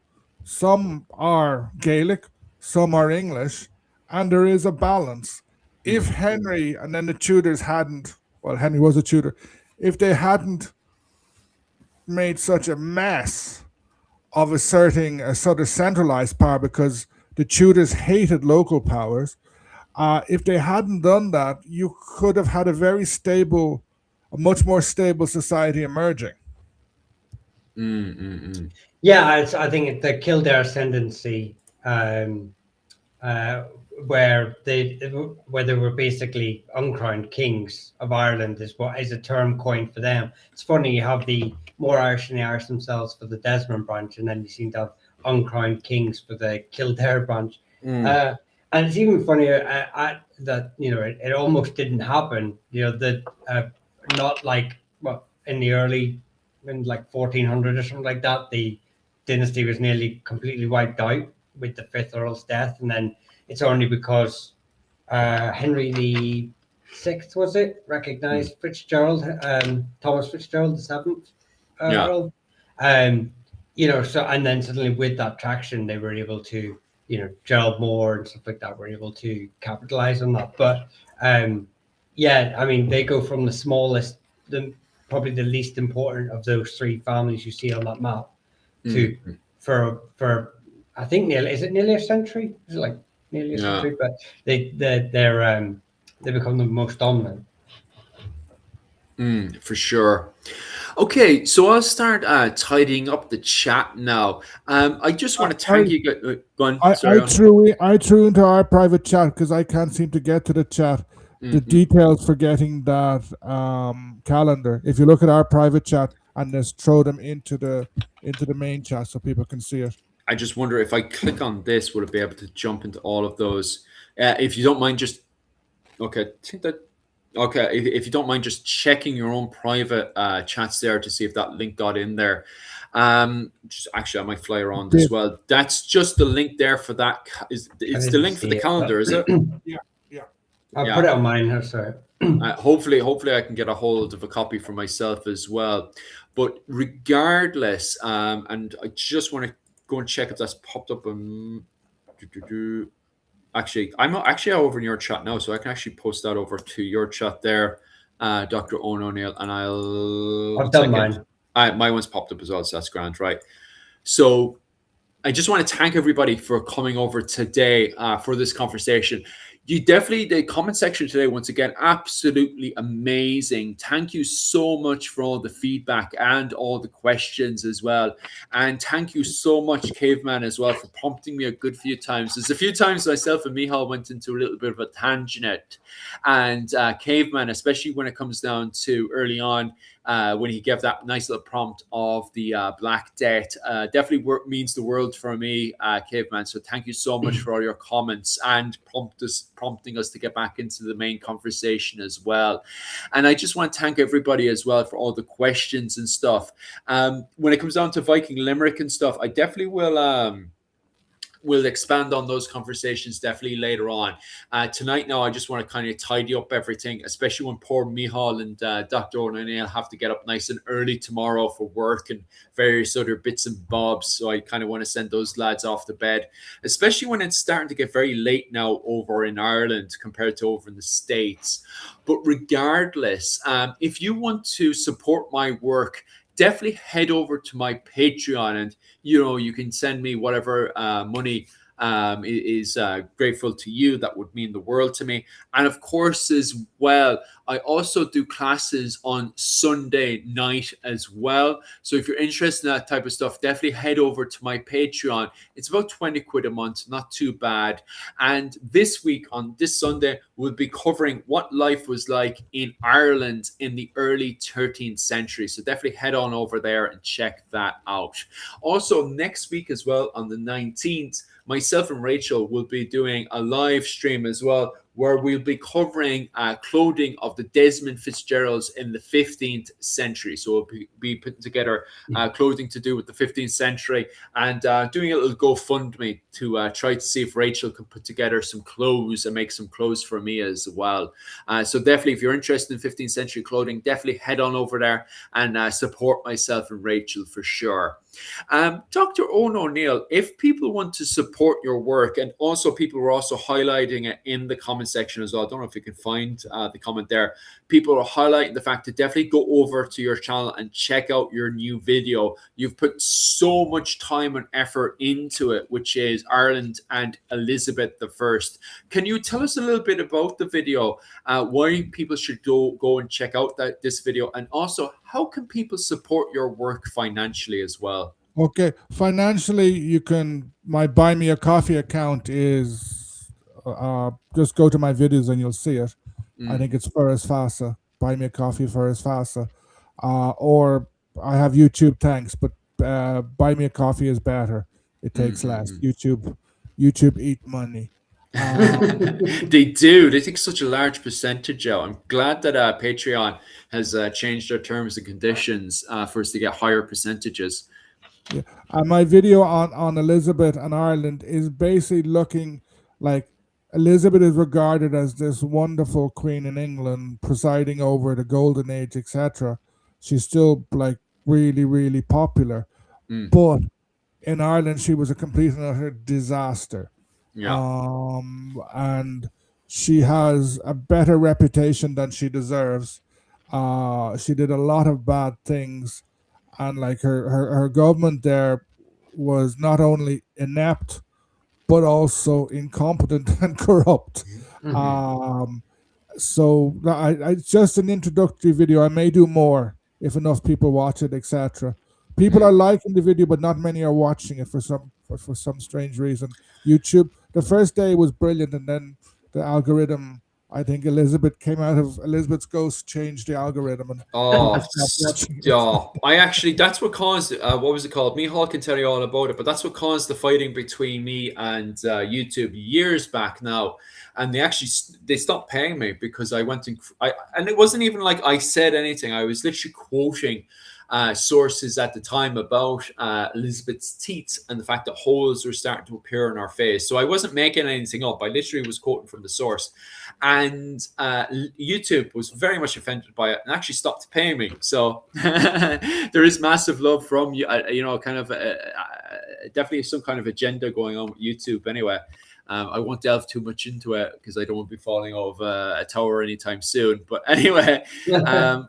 some are Gaelic, some are English, and there is a balance. If Henry and then the Tudors Henry was a Tudor, if they hadn't made such a mess of asserting a sort of centralized power, because the Tudors hated local powers, if they hadn't done that, you could have had a much more stable society emerging. Yeah, I think the Kildare ascendancy, where they were basically uncrowned kings of Ireland, is a term coined for them. It's funny, you have the more Irish than the Irish themselves for the Desmond branch, and then you seem to have uncrowned kings for the Kildare branch. And it's even funnier that it almost didn't happen. Not like in like 1400 or something like that, the dynasty was nearly completely wiped out with the fifth Earl's death, and then it's only because Henry VI, was it, recognized Fitzgerald, Thomas Fitzgerald the VII Earl. So, and then suddenly with that traction, they were able to, Gerald Moore and stuff like that were able to capitalize on that. But they go from the smallest, probably the least important of those three families you see on that map, to for I think nearly a century? Is it like nearly a century? But they become the most dominant. For sure. Okay, so I'll start tidying up the chat now. I just want to thank you. Go on. I threw into our private chat because I can't seem to get to the chat. The details for getting that calendar. If you look at our private chat and just throw them into the main chat so people can see it. I just wonder if I click on this, would it be able to jump into all of those? If you don't mind, just okay. Okay, if you don't mind just checking your own private chats there to see if that link got in there. Just actually, I might fly around as well. That's just the link there for that. It's the link for the calendar, is it? Yeah. I'll put it on mine here, sorry. Hopefully I can get a hold of a copy for myself as well. But regardless, and I just want to go and check if that's popped up on. Actually, I'm actually over in your chat now, so I can actually post that over to your chat there, Dr. Owen O'Neill, and I've done mine. My one's popped up as well, so that's grand, right? So I just want to thank everybody for coming over today for this conversation. The comment section today, once again, absolutely amazing. Thank you so much for all the feedback and all the questions as well. And thank you so much, Caveman, as well, for prompting me a good few times. There's a few times myself and Michal went into a little bit of a tangent. And Caveman, especially when it comes down to early on, when he gave that nice little prompt of the Black Death, definitely means the world for me, Caveman. So thank you so much for all your comments and prompting us to get back into the main conversation as well. And I just want to thank everybody as well for all the questions and stuff. When it comes down to Viking Limerick and stuff, I definitely will expand on those conversations definitely later on. Tonight now, I just want to kind of tidy up everything, especially when poor Michal and Dr. O'Neill have to get up nice and early tomorrow for work and various other bits and bobs. So I kind of want to send those lads off to bed, especially when it's starting to get very late now over in Ireland compared to over in the States. But regardless, if you want to support my work, definitely head over to my Patreon, and you can send me whatever money is grateful to you. That would mean the world to me. And of course, as well, I also do classes on Sunday night as well. So if you're interested in that type of stuff, definitely head over to my Patreon. It's about 20 quid a month, not too bad. And this week, on this Sunday, we'll be covering what life was like in Ireland in the early 13th century. So definitely head on over there and check that out. Also, next week as well, on the 19th, myself and Rachel will be doing a live stream as well, where we'll be covering clothing of the Desmond Fitzgeralds in the 15th century. So we'll be putting together clothing to do with the 15th century and doing a little GoFundMe to try to see if Rachel can put together some clothes and make some clothes for me as well. So definitely, if you're interested in 15th century clothing, definitely head on over there and support myself and Rachel for sure. Dr. Owen O'Neill, if people want to support your work, and also people were also highlighting it in the comment section as well. I don't know if you can find the comment there. People are highlighting the fact to definitely go over to your channel and check out your new video. You've put so much time and effort into it, which is Ireland and Elizabeth I. Can you tell us a little bit about the video, why people should go and check out this video, and also how can people support your work financially as well? Okay, financially, you can. My Buy Me a Coffee account is just go to my videos and you'll see it. I think it's Ferris Fasa. Buy Me a Coffee, Ferris Fasa, or I have YouTube. Thanks, but Buy Me a Coffee is better. It takes less. YouTube eat money. They do. They take such a large percentage out. I'm glad that Patreon has changed their terms and conditions for us to get higher percentages. Yeah, my video on Elizabeth and Ireland is basically looking like Elizabeth is regarded as this wonderful queen in England, presiding over the golden age, etc. She's still like really, really popular, but in Ireland she was a complete and utter disaster. Yeah. And she has a better reputation than she deserves. She did a lot of bad things, and like her government there was not only inept but also incompetent and corrupt. So it's just an introductory video. I may do more if enough people watch it, etc. People are liking the video, but not many are watching it for some strange reason. YouTube, the first day was brilliant, and then the algorithm. I think Elizabeth's ghost changed the algorithm, and Oh, people stopped watching it. stop. I actually, that's what caused, what was it called? Mihal can tell you all about it, but that's what caused the fighting between me and YouTube years back now. And they stopped paying me because I went and it wasn't even like I said anything. I was literally quoting sources at the time about Elizabeth's teeth and the fact that holes were starting to appear on her face. So I wasn't making anything up. I literally was quoting from the source. And YouTube was very much offended by it and actually stopped paying me. So there is massive love from you, kind of definitely some kind of agenda going on with YouTube anyway. I won't delve too much into it because I don't want to be falling off a tower anytime soon. But anyway,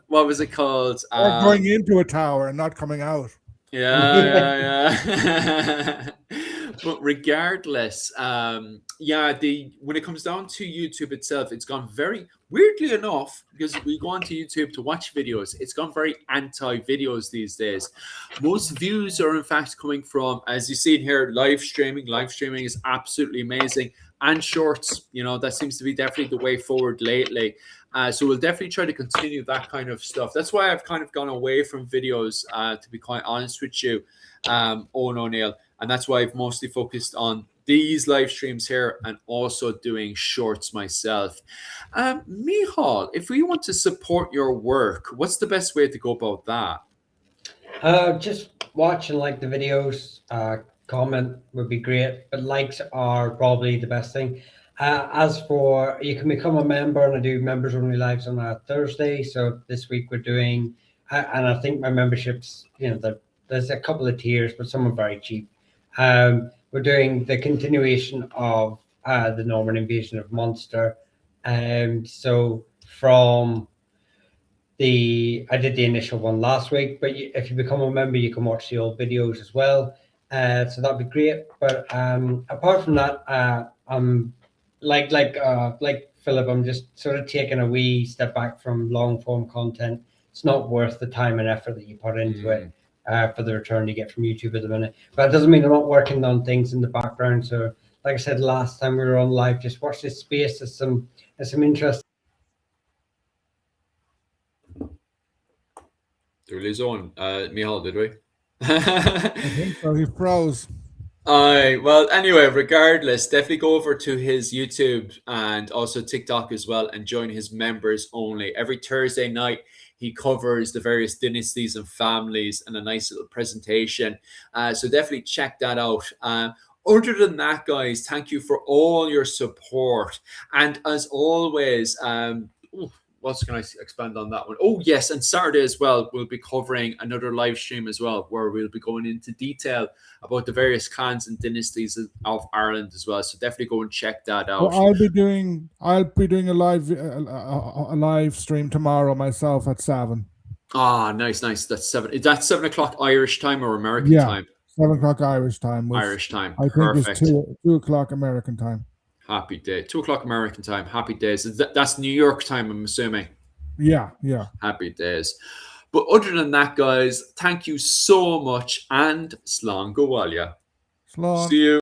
what was it called? Or going into a tower and not coming out. Yeah. But regardless, when it comes down to YouTube itself, it's gone very weirdly enough, because we go onto YouTube to watch videos, it's gone very anti-videos these days. Most views are in fact coming from, as you see here, live streaming. Live streaming is absolutely amazing, and shorts. That seems to be definitely the way forward lately. So we'll definitely try to continue that kind of stuff. That's why I've kind of gone away from videos, to be quite honest with you, Owen O'Neill. And that's why I've mostly focused on these live streams here and also doing shorts myself. Mihal, if we want to support your work, what's the best way to go about that? Just watch and like the videos. Comment would be great, but likes are probably the best thing. As for, you can become a member, and I do members only lives on a Thursday. So this week we're doing, and I think my memberships, there's a couple of tiers, but some are very cheap. We're doing the continuation of the Norman Invasion of Munster. So from I did the initial one last week, but if you become a member, you can watch the old videos as well. So that'd be great. But apart from that, I'm like Philip, I'm just sort of taking a wee step back from long form content. It's not worth the time and effort that you put into it for the return you get from YouTube at the minute. But it doesn't mean I'm not working on things in the background. So like I said last time we were on live, just watch this space. There's some interest. Did we lose on Mihal, did we? I think so. He froze. Well, anyway, regardless, definitely go over to his YouTube and also TikTok as well and join his members only. Every Thursday night, he covers the various dynasties and families and a nice little presentation. So definitely check that out. Other than that, guys, thank you for all your support. And as always, what can I expand on that one? Oh, yes. And Saturday as well, we'll be covering another live stream as well, where we'll be going into detail about the various clans and dynasties of Ireland as well. So definitely go and check that out. Well, I'll be doing a live stream tomorrow myself at 7. Ah, nice. That's 7. Is that 7 o'clock Irish time or American time? 7 o'clock Irish time. Irish time. I think it's 2 o'clock American time. Happy day. 2 o'clock American time. Happy days. That's New York time, I'm assuming. Yeah. Happy days. But other than that, guys, thank you so much, and Slán go bhfuil. Slán. See you.